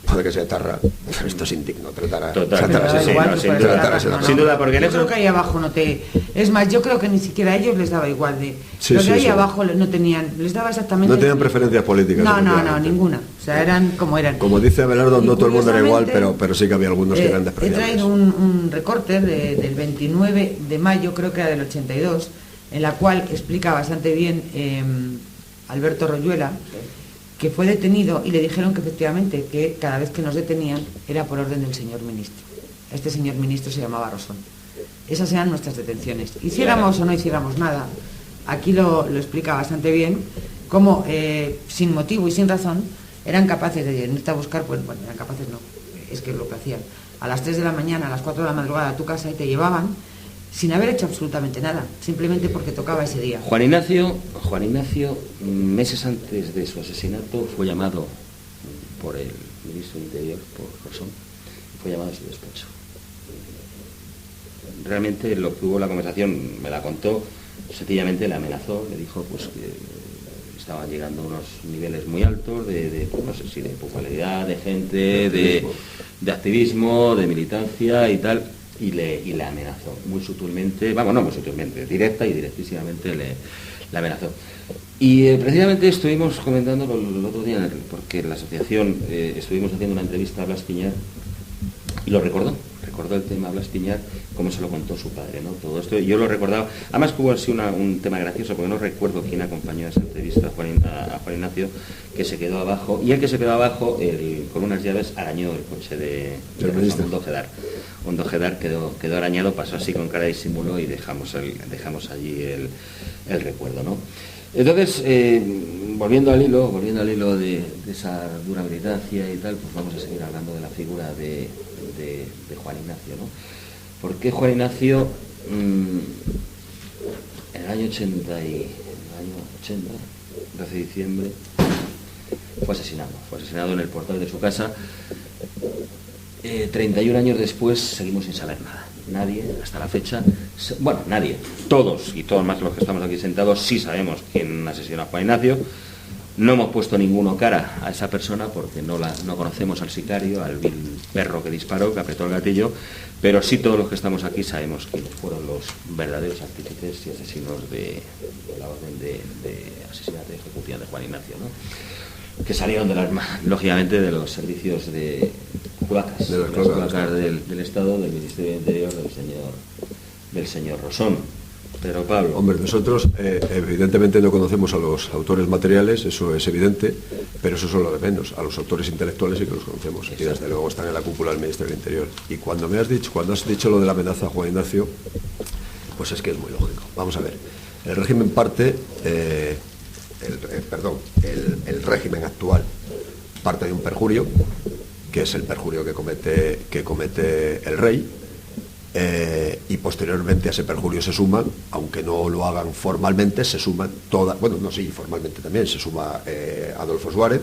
puede que sea etarra, pero esto es indigno tratar sin duda, porque yo creo que ahí abajo es más, yo creo que ni siquiera a ellos les daba igual los de ahí abajo no tenían, les daba exactamente, no tenían preferencias políticas, no, ninguna, o sea, eran como eran. Como dice Abelardo, no todo el mundo era igual, pero sí que había algunos que eran despreciables. He traído un recorte del 29 de mayo, creo que era del 82, en la cual explica bastante bien Alberto Royuela, que fue detenido y le dijeron que efectivamente que cada vez que nos detenían era por orden del señor ministro. Este señor ministro se llamaba Rosón. Esas eran nuestras detenciones. Hiciéramos o no hiciéramos nada, aquí lo explica bastante bien, cómo sin motivo y sin razón eran capaces de irte a buscar, bueno, eran capaces no, es que es lo que hacían. A las 3 de la mañana, a las 4 de la madrugada a tu casa y te llevaban sin haber hecho absolutamente nada, simplemente porque tocaba ese día. Juan Ignacio, meses antes de su asesinato, fue llamado por el ministro del Interior, por Rosón, fue llamado a su despacho. Realmente lo que hubo la conversación, me la contó, sencillamente le amenazó, le dijo pues que estaban llegando a unos niveles muy altos pues, no sé si de popularidad, de gente, de activismo, de militancia y tal. Y le amenazó muy sutilmente, directa y directísimamente le amenazó. Y precisamente estuvimos comentando el otro día, porque en la asociación estuvimos haciendo una entrevista a Blas Piñar, y lo recordó recordó el tema Blas Piñar, como se lo contó su padre, ¿no? Todo esto, yo lo recordaba, además que hubo así un tema gracioso, porque no recuerdo quién acompañó a esa entrevista a Juan Ignacio, que se quedó abajo, y el que se quedó abajo, con unas llaves, arañó el coche de Hondo Gedar quedó arañado, pasó así con cara de disimulo y dejamos allí el recuerdo, ¿no? Entonces, volviendo al hilo de esa dura militancia y tal, pues vamos a seguir hablando de la figura de Juan Ignacio, ¿no? ¿Por qué Juan Ignacio en el año 80, 12 de diciembre, fue asesinado en el portal de su casa? 31 años después seguimos sin saber nada. Nadie, hasta la fecha, nadie, todos más los que estamos aquí sentados, sí sabemos quién asesinó a Juan Ignacio. No hemos puesto ninguno cara a esa persona porque no conocemos al sicario, al vil perro que disparó, que apretó el gatillo, pero sí todos los que estamos aquí sabemos quiénes fueron los verdaderos artífices y asesinos de la orden de asesinato y ejecución de Juan Ignacio, ¿no? Que salieron lógicamente de los servicios de cloacas, de las cloacas del Estado, del Ministerio del Interior, del señor Rosón. Pero Pablo... Hombre, nosotros evidentemente no conocemos a los autores materiales, eso es evidente, pero eso es lo de menos. A los autores intelectuales sí que los conocemos. Exacto. Y desde luego están en la cúpula del Ministerio del Interior. Y cuando has dicho lo de la amenaza a Juan Ignacio, pues es que es muy lógico. Vamos a ver, el régimen parte... el régimen actual parte de un perjurio, que es el perjurio que comete el rey, y posteriormente a ese perjurio se suman, aunque no lo hagan formalmente, se suman formalmente también se suma Adolfo Suárez.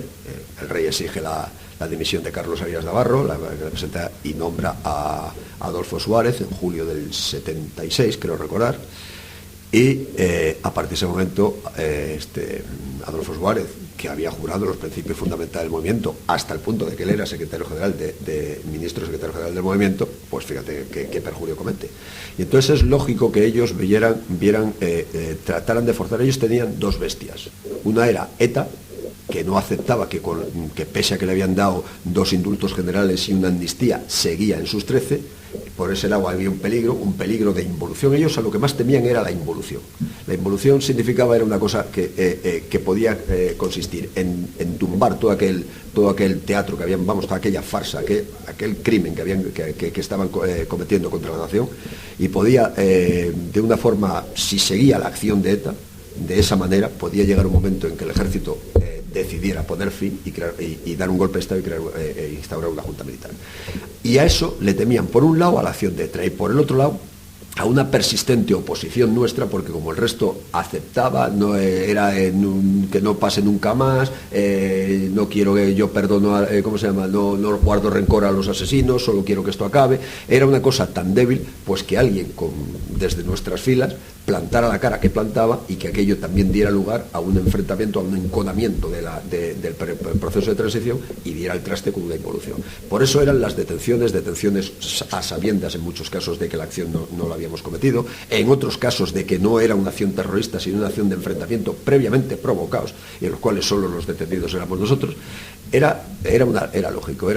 El rey exige la dimisión de Carlos Arias Navarro, la presenta y nombra a Adolfo Suárez en julio del 76, creo recordar. Y a partir de ese momento, Adolfo Suárez, que había jurado los principios fundamentales del movimiento, hasta el punto de que él era secretario general ministro secretario general del movimiento, pues fíjate qué perjurio comete. Y entonces es lógico que ellos trataran de forzar. Ellos tenían dos bestias. Una era ETA, que no aceptaba que pese a que le habían dado 2 indultos generales y una amnistía, seguía en sus 13. Por ese lado había un peligro de involución. Ellos a lo que más temían era la involución. La involución era una cosa que podía consistir en tumbar todo aquel teatro que habían, toda aquella farsa, aquel crimen que estaban cometiendo contra la nación, y podía, de una forma, si seguía la acción de ETA, de esa manera podía llegar un momento en que el ejército decidiera poner fin y dar un golpe de Estado y instaurar una junta militar. Y a eso le temían, por un lado, a la acción de ETA, y por el otro lado, a una persistente oposición nuestra, porque como el resto aceptaba, no era que no pase nunca más, no quiero que yo perdono, no guardo rencor a los asesinos, solo quiero que esto acabe. Era una cosa tan débil, pues que alguien desde nuestras filas plantara la cara que plantaba y que aquello también diera lugar a un enfrentamiento, a un enconamiento del proceso de transición y diera el traste con una involución. Por eso eran las detenciones a sabiendas en muchos casos de que la acción no la habíamos cometido, en otros casos de que no era una acción terrorista sino una acción de enfrentamiento previamente provocados y en los cuales solo los detenidos éramos nosotros. Era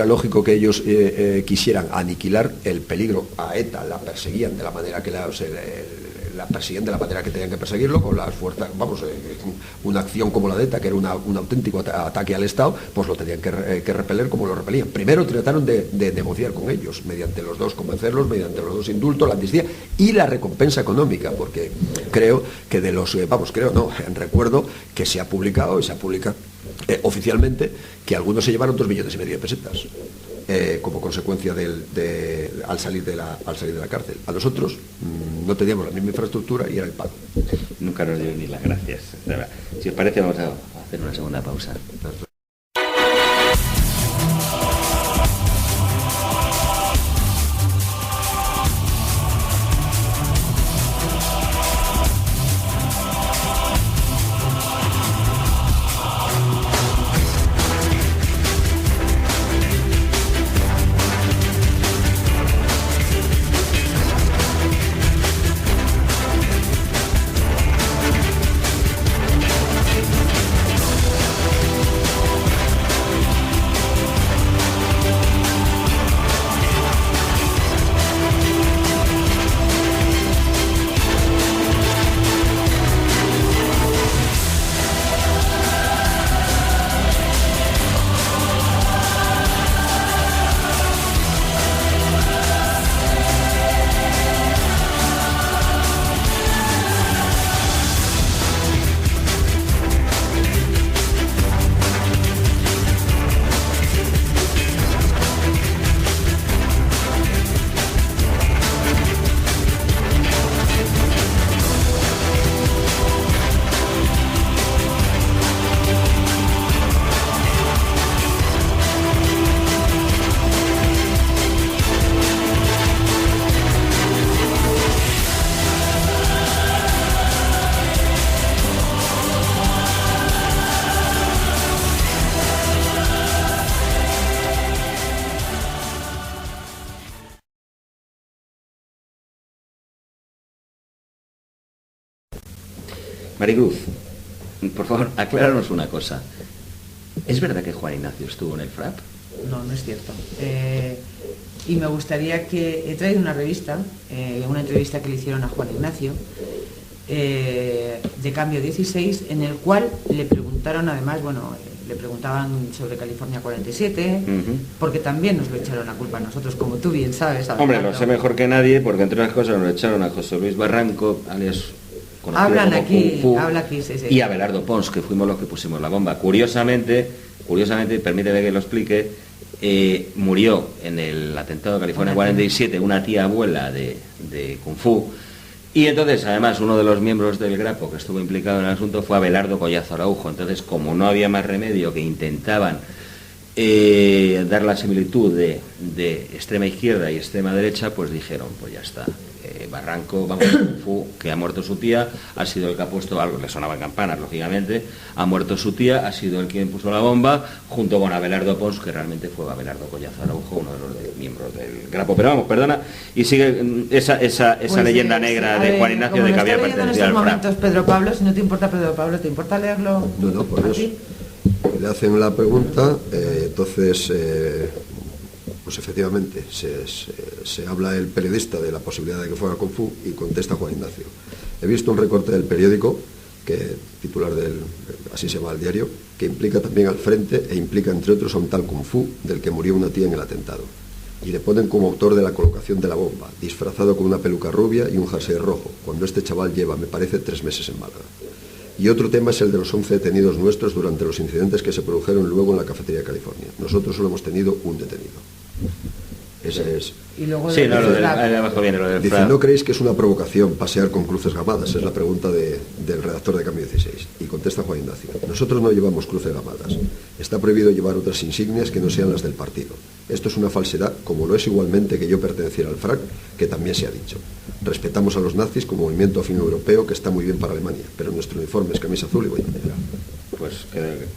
lógico que ellos quisieran aniquilar el peligro a ETA, la perseguían de la manera que tenían que perseguirlo, con las fuerzas, una acción como la de ETA, que era un auténtico ataque al Estado, pues lo tenían que repeler como lo repelían. Primero trataron de negociar con ellos, mediante los 2 convencerlos, mediante los 2 indultos, la amnistía y la recompensa económica, porque creo que recuerdo que se ha publicado oficialmente que algunos se llevaron 2,5 millones de pesetas. Como consecuencia al salir de la cárcel. A nosotros no teníamos la misma infraestructura y era el pago. Nunca nos dio ni las gracias. Si os parece, vamos a hacer una segunda pausa. Maricruz, por favor, acláranos una cosa. ¿Es verdad que Juan Ignacio estuvo en el FRAP? No, no es cierto. Y me gustaría que... He traído una revista, una entrevista que le hicieron a Juan Ignacio, de Cambio 16, en el cual le preguntaron, además, le preguntaban sobre California 47, porque también nos lo echaron la culpa a nosotros, como tú bien sabes. Hombre, lo sé mejor que nadie, porque entre otras cosas nos lo echaron a José Luis Barranco, alias habla aquí, sí. Y a Belardo Pons, que fuimos los que pusimos la bomba. Curiosamente, permíteme que lo explique, murió en el atentado de California 47 una tía abuela de Kung Fu. Y entonces, además, uno de los miembros del Grapo que estuvo implicado en el asunto fue Abelardo Collazo Araujo. Entonces, como no había más remedio, que intentaban dar la similitud de extrema izquierda y extrema derecha, pues dijeron, pues ya está. Barranco, Kung Fu, que ha muerto su tía, ha sido el que ha puesto, algo le sonaban campanas, lógicamente, ha muerto su tía, ha sido el quien puso la bomba, junto con Abelardo Pons, que realmente fue Abelardo Collazo Araujo, uno de los miembros del Grapo. Pero vamos, perdona, y sigue esa pues leyenda negra de Juan Ignacio de que había pertenecido al FRAP. Pedro Pablo, si no te importa, Pedro Pablo, ¿te importa leerlo? No, por eso. Le hacen la pregunta, entonces... pues efectivamente, se habla el periodista de la posibilidad de que fuera Kung Fu y contesta Juan Ignacio. He visto un recorte del periódico, titular así se llama el diario, que implica también al frente e implica entre otros a un tal Kung Fu del que murió una tía en el atentado. Y le ponen como autor de la colocación de la bomba, disfrazado con una peluca rubia y un jersey rojo, cuando este chaval lleva, me parece, 3 meses en Málaga. Y otro tema es el de los 11 detenidos nuestros durante los incidentes que se produjeron luego en la cafetería de California. Nosotros solo hemos tenido un detenido. Ese es. Y luego sí, lo del dice, ¿no creéis que es una provocación pasear con cruces gamadas? Es la pregunta del redactor de Cambio 16. Y contesta Juan Ignacio, nosotros no llevamos cruces gamadas. Está prohibido llevar otras insignias que no sean las del partido. Esto es una falsedad, como lo es igualmente que yo perteneciera al FRAC, que también se ha dicho. Respetamos a los nazis como movimiento afín europeo, que está muy bien para Alemania, pero nuestro uniforme es camisa azul y boina negra. Pues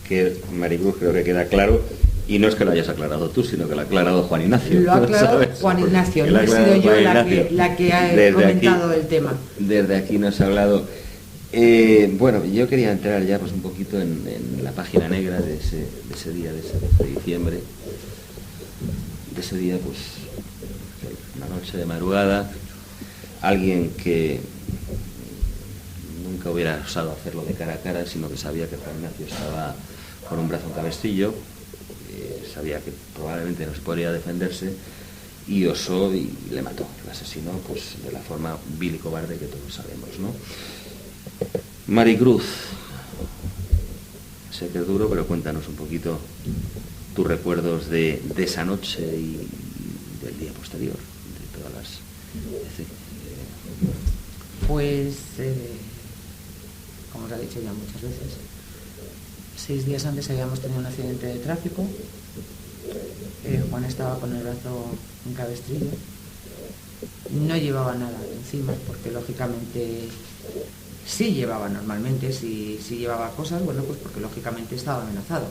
que Maricruz, creo que queda claro. Y no es que lo hayas aclarado tú, sino que lo ha aclarado Juan Ignacio. Lo ha aclarado Juan Ignacio, no he sido yo la que ha comentado el tema. Desde aquí nos ha hablado. Bueno, yo quería entrar ya pues un poquito en la página negra de ese día, de ese 12 de diciembre. De ese día, pues, una noche de madrugada, alguien que nunca hubiera osado hacerlo de cara a cara, sino que sabía que Juan Ignacio estaba con un brazo en cabestillo, sabía que probablemente no se podría defenderse, y osó y le mató, le asesinó, pues de la forma vil y cobarde que todos sabemos, ¿no? Maricruz, sé que es duro, pero cuéntanos un poquito tus recuerdos de esa noche y del día posterior, de todas las... Pues, como os ha dicho ya muchas veces, 6 días antes habíamos tenido un accidente de tráfico. Juan estaba con el brazo en cabestrillo, no llevaba nada encima, porque lógicamente sí llevaba normalmente, sí llevaba cosas, bueno, pues porque lógicamente estaba amenazado.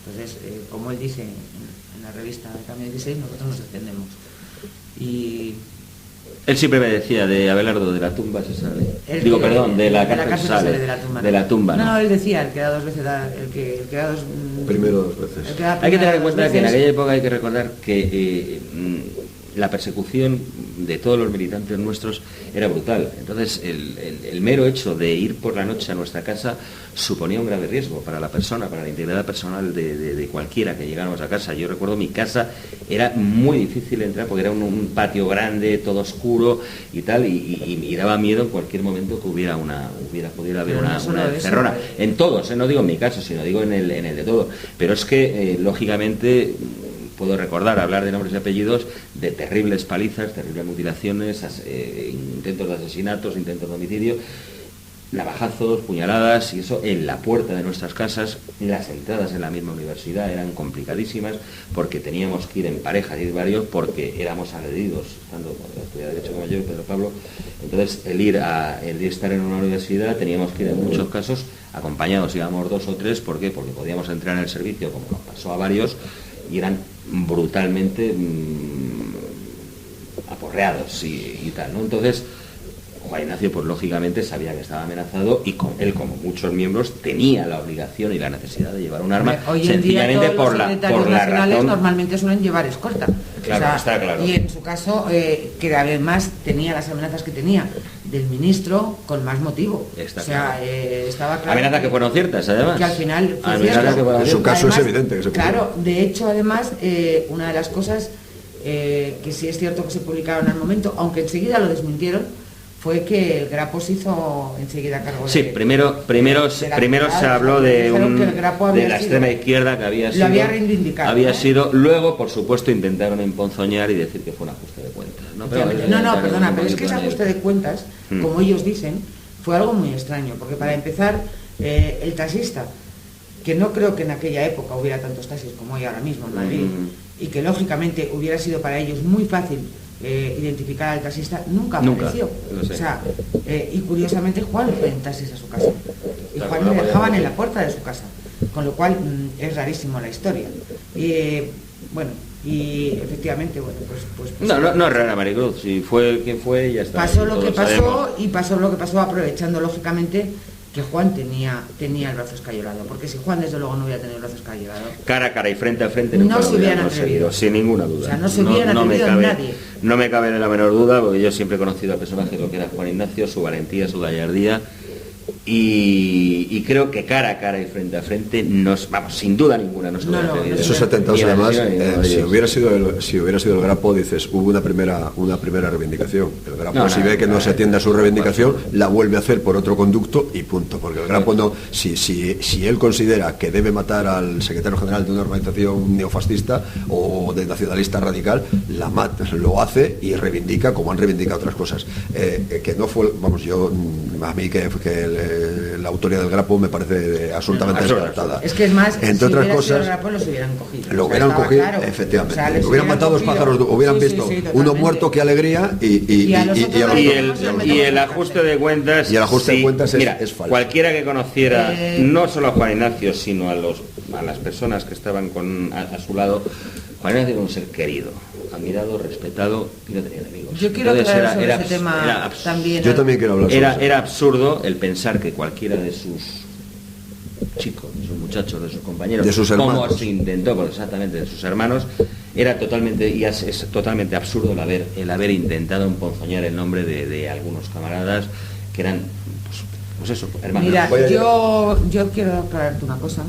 Entonces, como él dice en la revista de Cambio 16, nosotros nos defendemos. Y él siempre me decía, de Abelardo, de la tumba se sale. Digo, perdón, de la cárcel se sale. De la tumba. No, él decía, el que da 2 veces da... El que da 2... Primero 2 veces. Hay que tener en cuenta que en aquella época hay que recordar que la persecución de todos los militantes nuestros era brutal. Entonces, el mero hecho de ir por la noche a nuestra casa suponía un grave riesgo para la persona, para la integridad personal de cualquiera que llegáramos a casa. Yo recuerdo mi casa, era muy difícil entrar porque era un patio grande, todo oscuro y tal, y daba miedo en cualquier momento que pudiera haber una encerrona. En todos, no digo en mi caso, sino digo en el de todo. Pero es que, lógicamente, puedo recordar, hablar de nombres y apellidos, de terribles palizas, terribles mutilaciones, intentos de asesinatos, intentos de homicidio, navajazos, puñaladas, y eso en la puerta de nuestras casas. Las entradas en la misma universidad eran complicadísimas porque teníamos que ir en parejas y varios porque éramos agredidos, estando cuando estudiaba Derecho como yo, Pedro Pablo. Entonces el estar en una universidad teníamos que ir en muchos casos acompañados, íbamos 2 o 3, ¿por qué? Porque podíamos entrar en el servicio, como nos pasó a varios, y eran brutalmente aporreados y tal, ¿no? Entonces, Juan Ignacio, pues lógicamente sabía que estaba amenazado y él, como muchos miembros, tenía la obligación y la necesidad de llevar un arma. Hoy en día todos los secretarios nacionales razón. Normalmente suelen llevar escolta. Claro, o sea, está claro. Y en su caso, que además tenía las amenazas que tenía del ministro con más motivo. Está claro. Estaba claro. Amenazas que fueron ciertas, además. Que al final fue cierto. En su caso además, es evidente que se publicó. Claro, de hecho, además, una de las cosas que sí es cierto que se publicaron al momento, aunque enseguida lo desmintieron, fue que el Grapo se hizo enseguida cargo sí, de... primero se habló de la extrema izquierda que había sido... Lo había reivindicado. Había sido... Luego, por supuesto, intentaron emponzoñar y decir que fue un ajuste de cuentas. No, perdona, pero es que ese ajuste de cuentas, como ellos dicen, fue algo muy extraño, porque para empezar, el taxista, que no creo que en aquella época hubiera tantos taxis como hay ahora mismo en Madrid, y que lógicamente hubiera sido para ellos muy fácil identificar al taxista, nunca apareció. O sea, y curiosamente Juan fue en taxis a su casa y Juan le dejaban en la puerta de su casa, con lo cual es rarísimo la historia. Bueno, y efectivamente, bueno, pues no es rara, Maricruz. Si fue quien fue, ya está. Pasó lo que pasó, y pasó lo que pasó, aprovechando lógicamente que Juan tenía el brazo escayolado, porque si Juan desde luego no hubiera tenido el brazo escayolado, cara a cara y frente a frente, no se hubieran atrevido, sin ninguna duda. O sea, no se hubieran atrevido nadie. No me cabe la menor duda, porque yo siempre he conocido al personaje, lo que era Juan Ignacio, su valentía, su gallardía, y creo que cara a cara y frente a frente, sin duda ninguna, no se hubiera atrevido. Esos atentados, además, si hubiera sido el Grapo, dices, hubo una primera reivindicación. El Grapo, si ve que no se atiende a su reivindicación, la vuelve a hacer por otro conducto y punto. Porque el Grapo no, si él considera que debe matar al secretario general de una organización neofascista o de nacionalista radical, lo hace y reivindica como han reivindicado otras cosas. Que no fue, a mí que la autoría del Grapo me parece absolutamente descartada. Es que es más, entre otras cosas, el Grapo los hubieran cogido. Lo hubieran cogido, claro. Efectivamente. O sea, hubieran matado dos pájaros, hubieran visto uno muerto, qué alegría, y el ajuste de cuentas. Y el ajuste de cuentas es falso. Cualquiera que conociera no solo a Juan Ignacio, sino a las personas que estaban a su lado, Juan Ignacio era un ser querido, admirado, respetado y no tenía enemigos. Yo quiero hablar sobre ese tema también. Yo también quiero hablar sobre eso. Era absurdo el pensar que cualquiera de sus chicos, de sus muchachos, de sus compañeros, de sus hermanos, como se intentó, exactamente, de sus hermanos, era totalmente, y es totalmente absurdo el haber intentado emponzoñar el nombre de algunos camaradas que eran, pues eso, hermanos. Mira, yo quiero aclararte una cosa.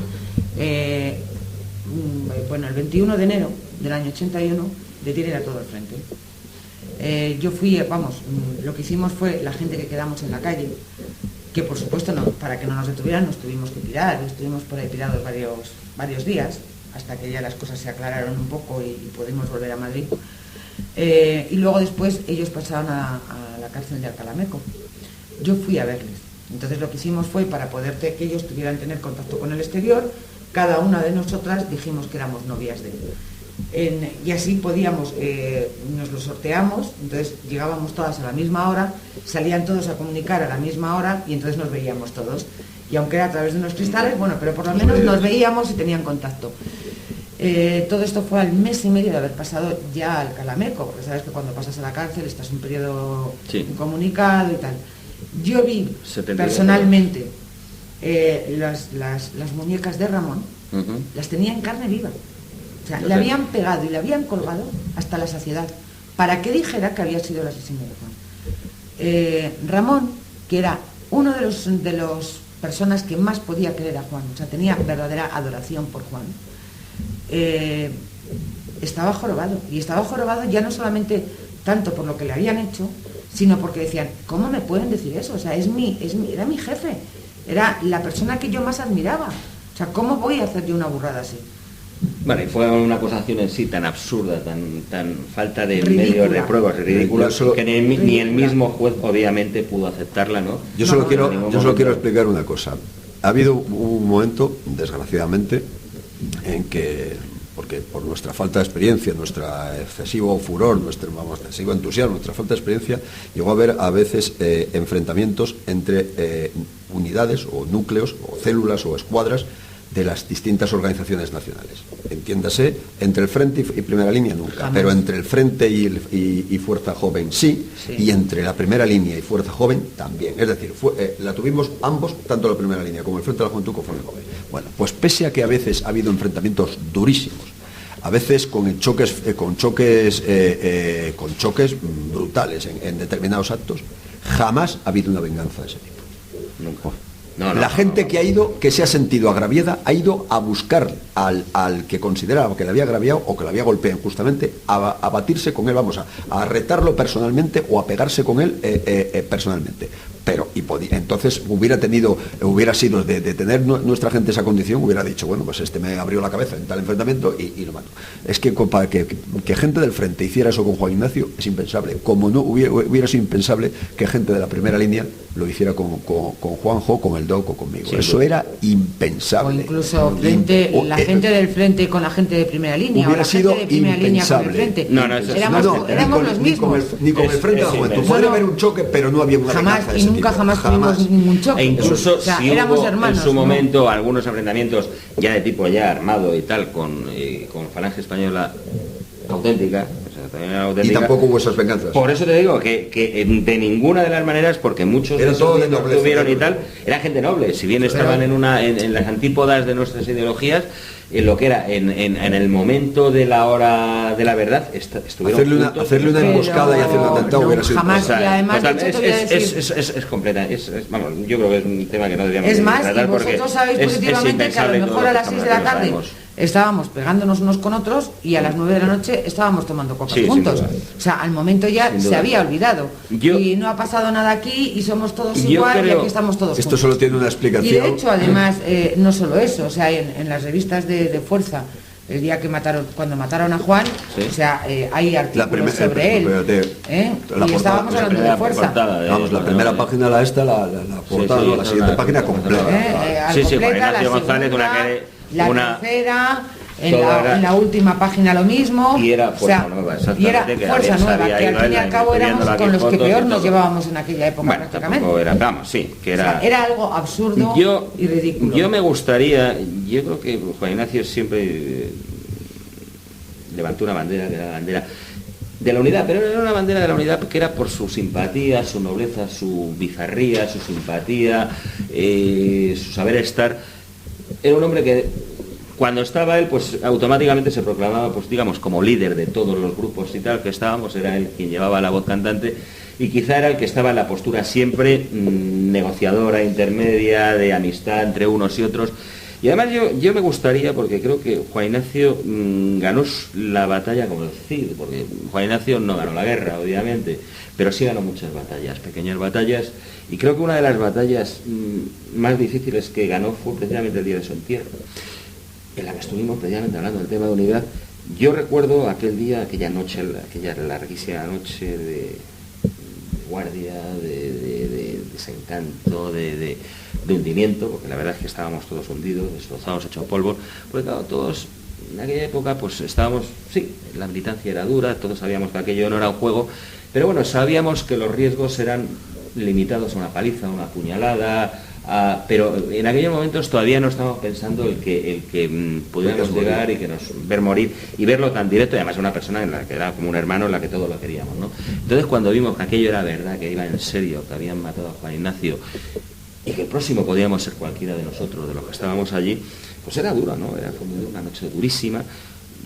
Bueno, el 21 de enero del año 81 detienen a todo el frente. Yo fui, lo que hicimos fue la gente que quedamos en la calle, que por supuesto para que no nos detuvieran nos tuvimos que tirar, estuvimos por ahí tirados varios días, hasta que ya las cosas se aclararon un poco y pudimos volver a Madrid. Y luego después ellos pasaron a la cárcel de Alcalameco. Yo fui a verles. Entonces lo que hicimos fue, para poder que ellos tuvieran tener contacto con el exterior, cada una de nosotras dijimos que éramos novias de él. Y así podíamos, nos lo sorteamos, entonces llegábamos todas a la misma hora, salían todos a comunicar a la misma hora y entonces nos veíamos todos. Y aunque era a través de unos cristales, pero por lo menos nos veíamos y tenían contacto. Todo esto fue al mes y medio de haber pasado ya al Calameco, porque sabes que cuando pasas a la cárcel estás un periodo incomunicado y tal. Yo vi personalmente las muñecas de Ramón, las tenía en carne viva. O sea, le habían pegado y le habían colgado hasta la saciedad para que dijera que había sido el asesino de Juan. Ramón, que era uno de los personas que más podía querer a Juan, o sea, tenía verdadera adoración por Juan, estaba jorobado. Y estaba jorobado ya no solamente tanto por lo que le habían hecho, sino porque decían, ¿cómo me pueden decir eso? O sea, era mi jefe, era la persona que yo más admiraba. O sea, ¿cómo voy a hacer yo una burrada así? Bueno, y fue una acusación en sí tan absurda, tan falta de medios de pruebas, ridícula, que ni el mismo juez obviamente pudo aceptarla, ¿no? Yo solo quiero explicar una cosa. Ha habido un momento, desgraciadamente, en que, porque por nuestra falta de experiencia, nuestro excesivo furor, nuestro excesivo entusiasmo, nuestra falta de experiencia, llegó a haber a veces enfrentamientos entre unidades o núcleos o células o escuadras de las distintas organizaciones nacionales. Entiéndase, entre el Frente y Primera Línea nunca, pero entre el Frente y Fuerza Joven sí, y entre la Primera Línea y Fuerza Joven también. Es decir, la tuvimos ambos, tanto la Primera Línea como el Frente de la Juventud como Fuerza Joven. Bueno, pues pese a que a veces ha habido enfrentamientos durísimos, a veces con choques brutales en determinados actos, jamás ha habido una venganza de ese tipo. Nunca. La gente que se ha sentido agraviada ha ido a buscar al que consideraba que le había agraviado o que le había golpeado injustamente, a batirse con él, a retarlo personalmente o a pegarse con él personalmente. Pero entonces hubiera sido de tener nuestra gente esa condición, hubiera dicho, bueno, pues este me abrió la cabeza en tal enfrentamiento y lo mato. Es que gente del Frente hiciera eso con Juan Ignacio es impensable, como no hubiera sido impensable que gente de la Primera Línea lo hiciera con Juanjo, con el Doc o conmigo. Sí, eso era impensable. O incluso la gente del Frente con la gente de Primera Línea, hubiera o la sido gente de Primera Línea con el Frente. Éramos los mismos. Ni con el Frente de la Juventud. Podría haber un choque, pero no había una venganza de ese tipo. Jamás tuvimos ningún choque. E incluso si éramos hubo hermanos, en su momento algunos enfrentamientos ya de tipo ya armado y tal con Falange Española auténtica, y tampoco hubo esas venganzas. Por eso te digo que de ninguna de las maneras, porque muchos era todo de nobleza, tuvieron y tal, era gente noble, si bien estaban en las antípodas de nuestras ideologías, en lo que era en el momento de la hora de la verdad estuvieron hacerle una emboscada y hacer un atentado hubiera sido jamás. Y además es completa, vamos, yo creo que es un tema que no deberíamos tratar. Es más, y vosotros sabéis positivamente que a lo mejor a las 6 de la tarde estábamos pegándonos unos con otros y a las 9 de la noche estábamos tomando copas juntos. O sea, al momento ya se había olvidado. Y no ha pasado nada aquí y somos todos igual y aquí estamos todos esto juntos. Solo tiene una explicación. Y de hecho, además, no solo eso, o sea, en las revistas de Fuerza, el día que cuando mataron a Juan, o sea, hay artículos sobre él. Y estábamos hablando de Fuerza. Vamos, la primera página, la portada, la siguiente página completa. Ignacio González, la tercera, en la última página lo mismo. Y era Fuerza Nueva, exactamente. Y era Fuerza Nueva, que al fin y al cabo éramos con los que peor nos llevábamos en aquella época, prácticamente. Era algo absurdo y ridículo. Yo creo que Juan Ignacio siempre levantó una bandera, que era la bandera de la unidad, pero era una bandera de la unidad que era por su simpatía, su nobleza, su bizarría, su simpatía, su saber estar. Era un hombre que cuando estaba él, pues automáticamente se proclamaba, pues digamos, como líder de todos los grupos y tal que estábamos, era él quien llevaba la voz cantante y quizá era el que estaba en la postura siempre negociadora, intermedia, de amistad entre unos y otros. Y además yo me gustaría, porque creo que Juan Ignacio ganó la batalla como el Cid, porque Juan Ignacio no ganó la guerra, obviamente, pero sí ganó muchas batallas, pequeñas batallas, y creo que una de las batallas más difíciles que ganó fue precisamente el día de su entierro, en la que estuvimos precisamente hablando del tema de unidad. Yo recuerdo aquel día, aquella noche, aquella larguísima noche de guardia, de desencanto, de hundimiento, porque la verdad es que estábamos todos hundidos, destrozados, hechos polvo, porque claro, todos en aquella época pues estábamos, sí, la militancia era dura, todos sabíamos que aquello no era un juego, pero bueno, sabíamos que los riesgos eran limitados a una paliza, a una puñalada, pero en aquellos momentos todavía no estábamos pensando el que pudiéramos llegar y que nos ver morir y verlo tan directo, y además una persona en la que era como un hermano en la que todos lo queríamos, ¿no? Entonces cuando vimos que aquello era verdad, que iba en serio, que habían matado a Juan Ignacio y que el próximo podíamos ser cualquiera de nosotros, de los que estábamos allí, pues era duro, ¿no? Era como una noche durísima.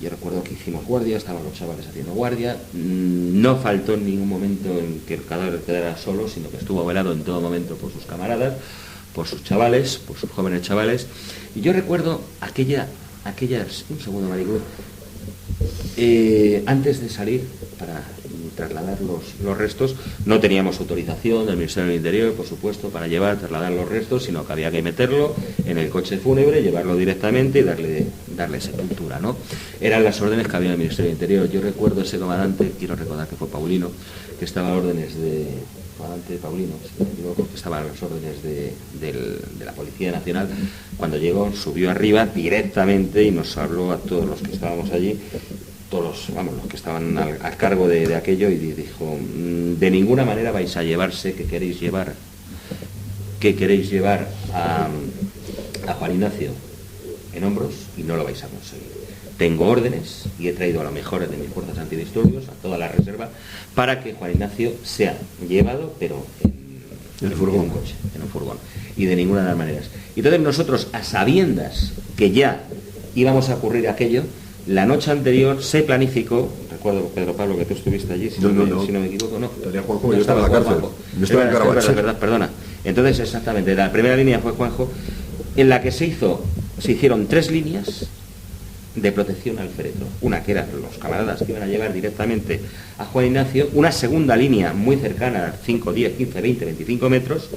Yo recuerdo que hicimos guardia, estaban los chavales haciendo guardia, no faltó en ningún momento en que el cadáver quedara solo, sino que estuvo velado en todo momento por sus camaradas, por sus chavales, por sus jóvenes chavales. Y yo recuerdo aquellas, un segundo, Maricruz, antes de salir para trasladar los restos, no teníamos autorización del Ministerio del Interior, por supuesto, para trasladar los restos, sino que había que meterlo en el coche fúnebre, llevarlo directamente y darle sepultura, ¿no? Eran las órdenes que había en el Ministerio del Interior. Yo recuerdo ese comandante, quiero recordar que fue Paulino, que estaba a órdenes comandante Paulino, si no me equivoco, que estaba a las órdenes de la Policía Nacional. Cuando llegó, subió arriba directamente y nos habló a todos los que estábamos allí, todos los que estaban al cargo de aquello, y dijo: de ninguna manera vais a llevarse, que queréis llevar a Juan Ignacio en Hombros y no lo vais a conseguir. Tengo órdenes y he traído a los mejores de mis fuerzas antidisturbios, a toda la reserva, para que Juan Ignacio sea llevado, pero en un coche, en un furgón. Y de ninguna de las maneras. Y entonces nosotros, a sabiendas que ya íbamos a ocurrir aquello, la noche anterior se planificó, recuerdo, Pedro Pablo, que tú estuviste allí, si no me equivoco, no. Yo estaba en la cárcel. Yo estaba en Carabanchel. Es verdad, perdona. Entonces, exactamente, la primera línea fue Juanjo, en la que se hicieron 3 líneas de protección al féretro. Una que eran los camaradas que iban a llevar directamente a Juan Ignacio, una segunda línea muy cercana, 5, 10, 15, 20, 25 metros,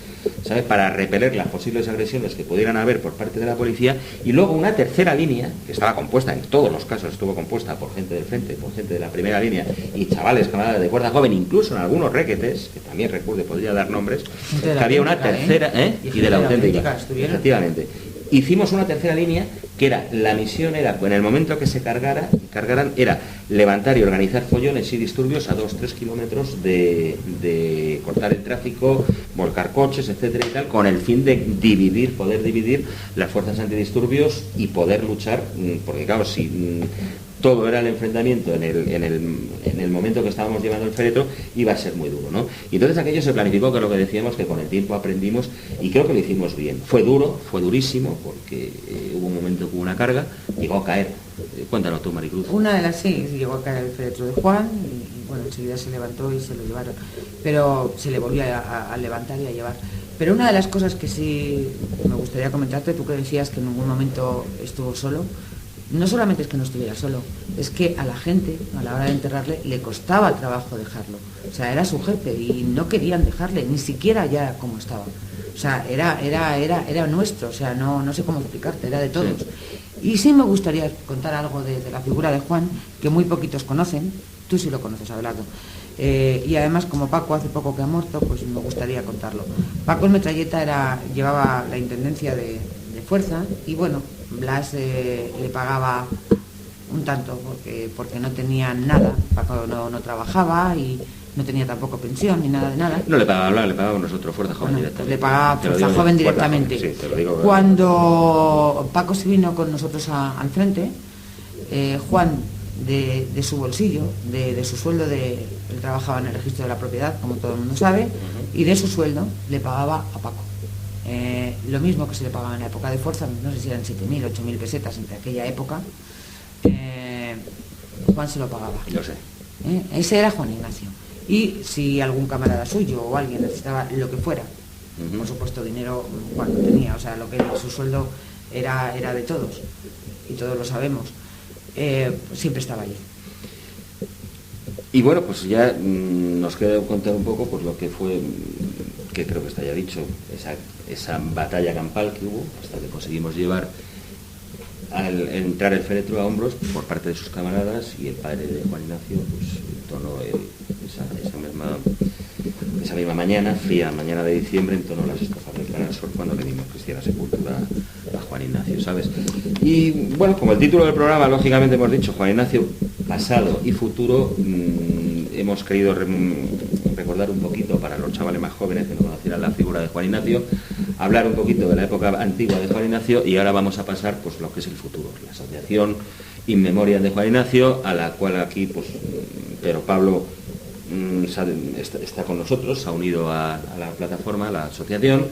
¿sabes?, para repeler las posibles agresiones que pudieran haber por parte de la policía, y luego una tercera línea, que estaba compuesta, en todos los casos estuvo compuesta por gente del frente, por gente de la primera línea, y chavales, camaradas de cuerda joven, incluso en algunos requetes, que también recuerdo, podría dar nombres, que había una tercera, y de la auténtica, efectivamente. Hicimos una tercera línea que era, la misión era, en el momento que se cargaran, era levantar y organizar follones y disturbios a 2-3 kilómetros de cortar el tráfico, volcar coches, etcétera y tal, con el fin de poder dividir las fuerzas antidisturbios y poder luchar, porque claro, si todo era el enfrentamiento en el momento que estábamos llevando el féretro, iba a ser muy duro, ¿no? Y entonces aquello se planificó, que es lo que decíamos, que con el tiempo aprendimos, y creo que lo hicimos bien. Fue duro, fue durísimo, porque hubo un momento que hubo una carga, llegó a caer. Cuéntanos tú, Maricruz. Una de las llegó a caer el féretro de Juan, y bueno, enseguida se levantó y se lo llevaron, pero se le volvió a levantar y a llevar. Pero una de las cosas que sí me gustaría comentarte, tú que decías que en ningún momento estuvo solo, no solamente es que no estuviera solo, es que a la gente, a la hora de enterrarle, le costaba el trabajo dejarlo. O sea, era su jefe y no querían dejarle, ni siquiera ya como estaba. O sea, era nuestro, o sea, no sé cómo explicarte, era de todos. Sí. Y sí me gustaría contar algo de la figura de Juan, que muy poquitos conocen. Tú sí lo conoces, Abelardo. Y además, como Paco hace poco que ha muerto, pues me gustaría contarlo. Paco en Metralleta llevaba la intendencia de fuerza, y bueno, Blas le pagaba un tanto porque no tenía nada. Paco no trabajaba y no tenía tampoco pensión ni nada de nada. No le pagaba Blas, le pagábamos nosotros, Fuerza Joven, directamente. Le pagaba Fuerza Joven directamente. Sí, te lo digo. Cuando Paco se vino con nosotros al frente, Juan, de su bolsillo, de su sueldo, él trabajaba en el registro de la propiedad, como todo el mundo sabe, y de su sueldo le pagaba a Paco. Lo mismo que se le pagaba en la época de fuerza, no sé si eran 7.000, 8.000 pesetas entre aquella época, Juan se lo pagaba. Yo sé. Ese era Juan Ignacio. Y si algún camarada suyo o alguien necesitaba lo que fuera, por supuesto dinero Juan no tenía, o sea, su sueldo era de todos, y todos lo sabemos, siempre estaba allí. Y bueno, pues ya nos queda contar un poco pues lo que fue, que creo que está ya dicho, esa batalla campal que hubo, hasta que conseguimos llevar al entrar el féretro a Hombros por parte de sus camaradas, y el padre de Juan Ignacio pues entonó esa misma mañana, fría mañana de diciembre, entonó las estofas del Canal Sur cuando le dimos cristiana sepultura a Juan Ignacio, ¿sabes? Y bueno, como el título del programa lógicamente hemos dicho Juan Ignacio, pasado y futuro, hemos querido recordar un poquito para los chavales más jóvenes que no conocieran la figura de Juan Ignacio, hablar un poquito de la época antigua de Juan Ignacio, y ahora vamos a pasar pues lo que es el futuro, la asociación In Memoriam de Juan Ignacio, a la cual aquí pues Pedro Pablo está con nosotros, se ha unido a la plataforma, a la asociación,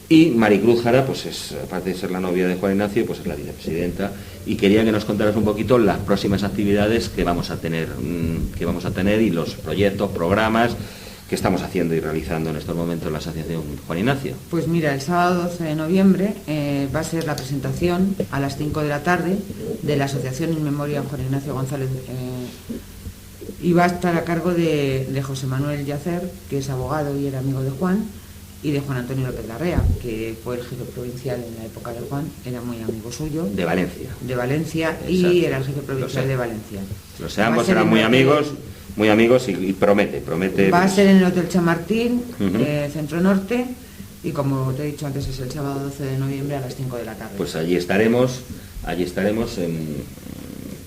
y Maricruz Jara, pues aparte de ser la novia de Juan Ignacio, pues es la vicepresidenta, y quería que nos contaras un poquito las próximas actividades que vamos a tener y los proyectos, programas que estamos haciendo y realizando en estos momentos en la asociación Juan Ignacio. Pues mira, el sábado 12 de noviembre va a ser la presentación a las 5 de la tarde de la asociación In Memoriam Juan Ignacio González, y va a estar a cargo de José Manuel Yacer, que es abogado y era amigo de Juan, y de Juan Antonio López Larrea, que fue el jefe provincial en la época de Juan, era muy amigo suyo. De Valencia. De Valencia. Exacto. Y era el jefe provincial de Valencia. Lo sé, ambos eran muy amigos y promete. Va a ser en el Hotel Chamartín, Centro Norte, y como te he dicho antes, es el sábado 12 de noviembre a las 5 de la tarde. Pues allí estaremos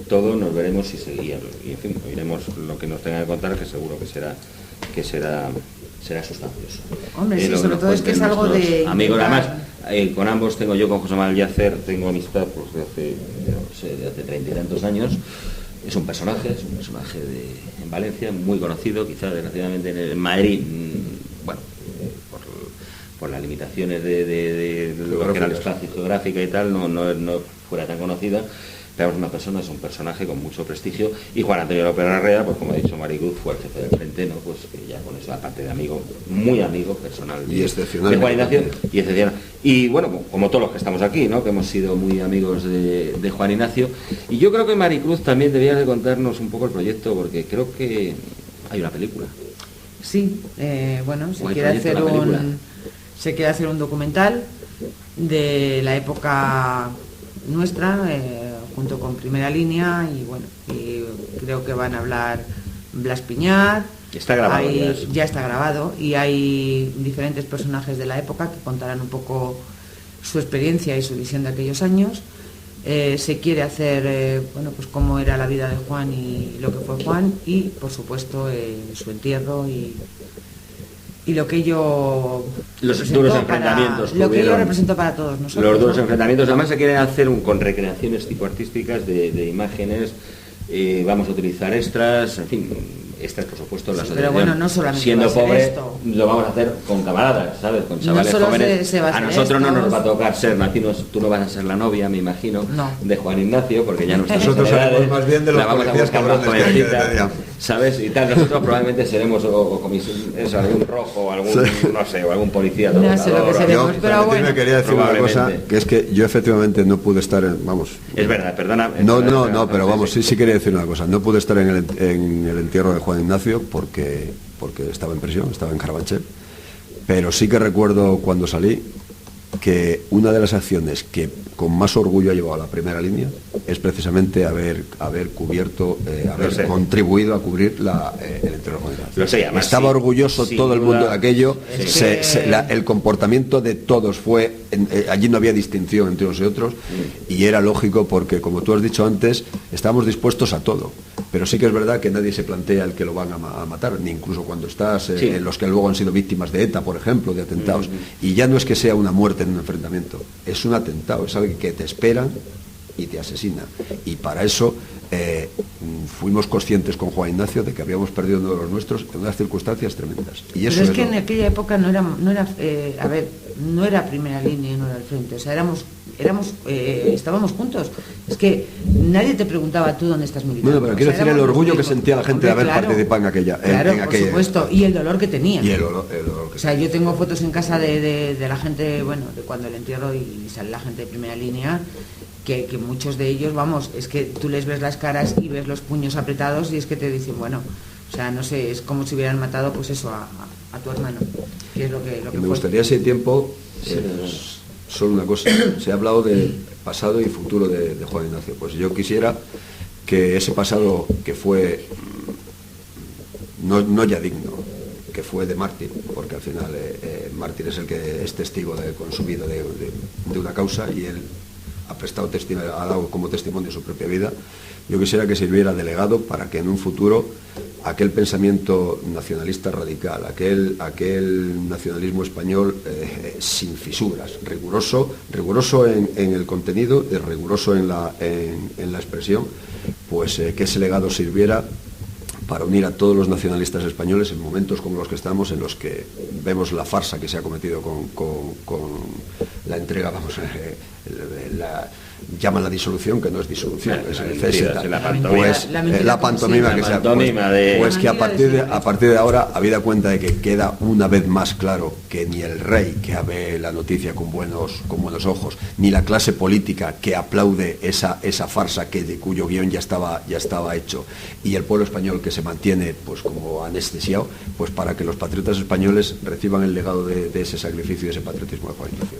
todos, nos veremos y en fin, oiremos lo que nos tenga que contar, que seguro que será sustancioso. Hombre, sí, sobre todo es que es algo de... Amigos, además, Con ambos tengo, yo con José Manuel Yacer tengo amistad pues, de hace 30 y tantos años. Es un personaje en Valencia, muy conocido, quizás desgraciadamente en Madrid, bueno, por las limitaciones de lo que era el espacio geográfico y tal, no fuera tan conocida. Pero es un personaje con mucho prestigio, y Juan Antonio López Larrea, pues como ha dicho Maricruz, fue el jefe del frente, ¿no? Pues que ya con eso, aparte de amigo, muy amigo personal y excepcional de Juan Ignacio, y excepcional. Y bueno, como todos los que estamos aquí, ¿no? Que hemos sido muy amigos de Juan Ignacio. Y yo creo que Maricruz también debía de contarnos un poco el proyecto, porque creo que hay una película. Sí, bueno, se quiere hacer un documental de la época nuestra, junto con Primera Línea, y bueno, y creo que van a hablar Blas Piñar. Está grabado. Ya está grabado, y hay diferentes personajes de la época que contarán un poco su experiencia y su visión de aquellos años. Se quiere hacer, bueno, pues cómo era la vida de Juan y lo que fue Juan, y por supuesto su entierro y lo que ello los duros enfrentamientos lo que ello representó para todos nosotros. Los duros enfrentamientos, además se quieren hacer con recreaciones tipo artísticas de imágenes. Vamos a utilizar extras, en fin, extras por supuesto, la asociación, pero bueno, no solamente siendo pobre, esto. Lo vamos a hacer con camaradas, ¿sabes? Con chavales jóvenes. A nosotros no nos va a tocar ser, tú no vas a ser la novia, me imagino, de Juan Ignacio, porque ya no estamos nosotros sabemos más bien de los policías cabrones que hay, ¿sabes? Y tal, nosotros probablemente seremos algún rojo, o algún, no sé, o algún policía. No sé lo que seremos, pero bueno. Me quería decir una cosa, que es que yo efectivamente no pude estar vamos. Es verdad, perdona. No, pero vamos, sí quería decir una cosa. No pude estar en el entierro de Juan Ignacio porque estaba en prisión, estaba en Carabanchel, pero sí que recuerdo cuando salí que una de las acciones que con más orgullo ha llevado a la Primera Línea es precisamente haber cubierto, contribuido a cubrir el entierro de Juan Ignacio. Estaba orgulloso todo el mundo de aquello. El comportamiento de todos fue, allí no había distinción entre unos y otros, y era lógico porque, como tú has dicho antes, estábamos dispuestos a todo. Pero sí que es verdad que nadie se plantea el que lo van a matar, ni incluso cuando estás en los que luego han sido víctimas de ETA, por ejemplo, de atentados. Y ya no es que sea una muerte en un enfrentamiento, es un atentado, es algo que te esperan y te asesina. Y para eso fuimos conscientes con Juan Ignacio de que habíamos perdido uno de los nuestros en unas circunstancias tremendas. Y eso pero es que en aquella época no era Primera Línea, no era el frente, o sea, estábamos juntos. Es que nadie te preguntaba tú dónde estás militando. Bueno, pero quiero decir el orgullo que sentía la gente de haber participado en aquella. Claro, por supuesto, y el dolor que tenía. Y el dolor que o sea, yo tengo fotos en casa de la gente, bueno, de cuando el entierro y sale la gente de Primera Línea, que muchos de ellos, vamos, es que tú les ves las caras y ves los puños apretados y es que te dicen, bueno, o sea, no sé, es como si hubieran matado, pues eso, a tu hermano, que es lo que me gustaría, si hay tiempo, solo una cosa. Se ha hablado del pasado y futuro de Juan Ignacio. Pues yo quisiera que ese pasado, que fue no ya digno, que fue de mártir, porque al final mártir es el que es testigo con su vida de una causa, y él ha dado como testimonio su propia vida. Yo quisiera que sirviera de legado para que en un futuro aquel pensamiento nacionalista radical, aquel nacionalismo español sin fisuras, riguroso en el contenido y riguroso en la expresión, pues que ese legado sirviera para unir a todos los nacionalistas españoles en momentos como los que estamos, en los que vemos la farsa que se ha cometido con la entrega, llaman la disolución, que no es disolución, es el cese, la pantomima que se ha puesto. Pues que a partir de ahora, habida cuenta de que queda una vez más claro que ni el rey, que ve la noticia con buenos ojos, ni la clase política, que aplaude esa farsa cuyo guión ya estaba hecho, y el pueblo español, que se mantiene pues como anestesiado, pues para que los patriotas españoles reciban el legado de ese sacrificio y ese patriotismo de Juan Ignacio.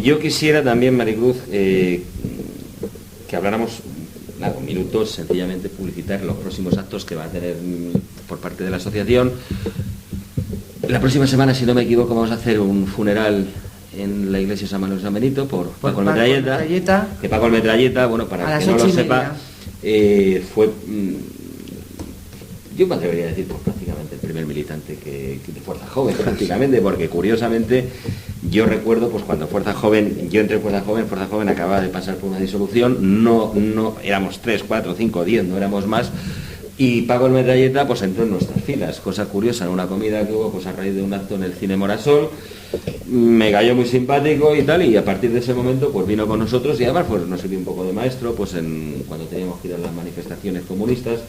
Yo quisiera también, Maricruz, que habláramos un minuto, sencillamente publicitar los próximos actos que va a tener por parte de la asociación. La próxima semana, si no me equivoco, vamos a hacer un funeral en la iglesia San Manuel San Benito por Paco el Metralleta. Que Paco el Metralleta, bueno, para que no lo sepa, fue, yo me atrevería a decir, pues prácticamente el primer militante de Fuerza Joven, prácticamente, porque curiosamente yo recuerdo, pues cuando Fuerza Joven, yo entré en Fuerza Joven acababa de pasar por una disolución, no éramos 3, 4, 5, 10, no éramos más, y Paco el Metralleta pues entró en nuestras filas, cosa curiosa, en una comida que hubo pues a raíz de un acto en el Cine Morasol, me cayó muy simpático y tal, y a partir de ese momento pues vino con nosotros y además pues nos sirvió un poco de maestro pues cuando teníamos que ir a las manifestaciones comunistas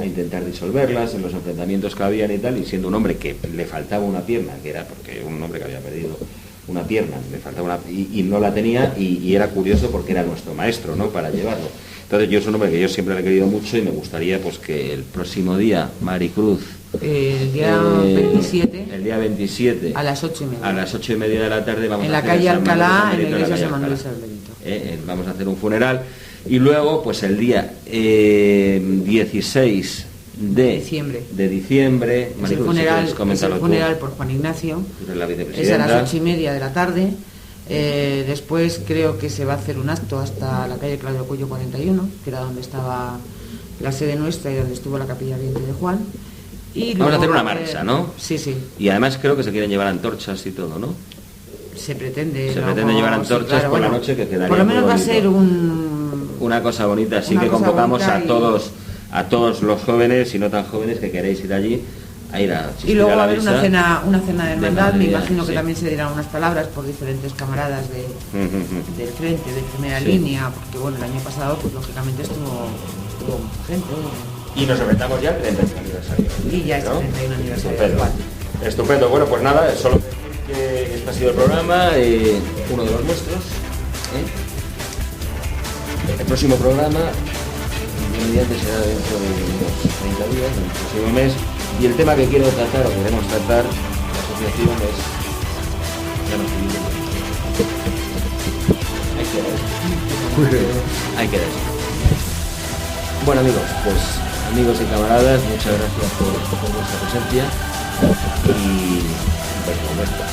a intentar disolverlas, en los enfrentamientos que habían y tal, y siendo un hombre que le faltaba una pierna, que era porque un hombre que había perdido una pierna, le faltaba y no la tenía, y era curioso porque era nuestro maestro, ¿no?, para llevarlo. Entonces yo soy un hombre que yo siempre le he querido mucho y me gustaría pues que el próximo día, Maricruz, el día 27, el día 27 a las 8:30, a las 8:30 de la tarde vamos en a la hacer calle San Manuel Alcalá, San en la Benito, iglesia San calle Manuel Alcalá. San Benito. Vamos a hacer un funeral y luego pues el día 16 de diciembre es el funeral por Juan Ignacio, la es a las 8:30 de la tarde. Después creo que se va a hacer un acto hasta la calle Claudio Cuello 41, que era donde estaba la sede nuestra y donde estuvo la capilla Ardiente de Juan. Y vamos a hacer una marcha, ¿no? Sí, sí. Y además creo que se quieren llevar antorchas y todo, ¿no? Se pretende llevar antorchas, sí, claro, por la noche, que quedaría por lo menos va a ser una cosa bonita, así que convocamos a todos los jóvenes y no tan jóvenes que queréis ir allí a ir a y luego va a haber una cena de hermandad, me imagino que sí, también se dirán unas palabras por diferentes camaradas del frente, de primera línea, porque bueno, el año pasado pues lógicamente estuvo mucha gente. Y nos enfrentamos ya al 31 aniversario. Y ya es el 31 aniversario. Estupendo. Bueno, pues nada, solo que este ha sido el programa, uno de los nuestros. El próximo programa, mediante, será dentro de unos 30 días, en el próximo mes. Y el tema que quiero tratar, o queremos tratar, la asociación es... Ya no estoy viendo. Hay que ver. Bueno amigos, pues amigos y camaradas, muchas gracias por vuestra presencia y por esto.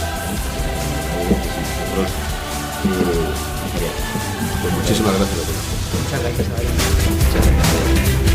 Pues muchísimas gracias. Muchas gracias. Muchas gracias.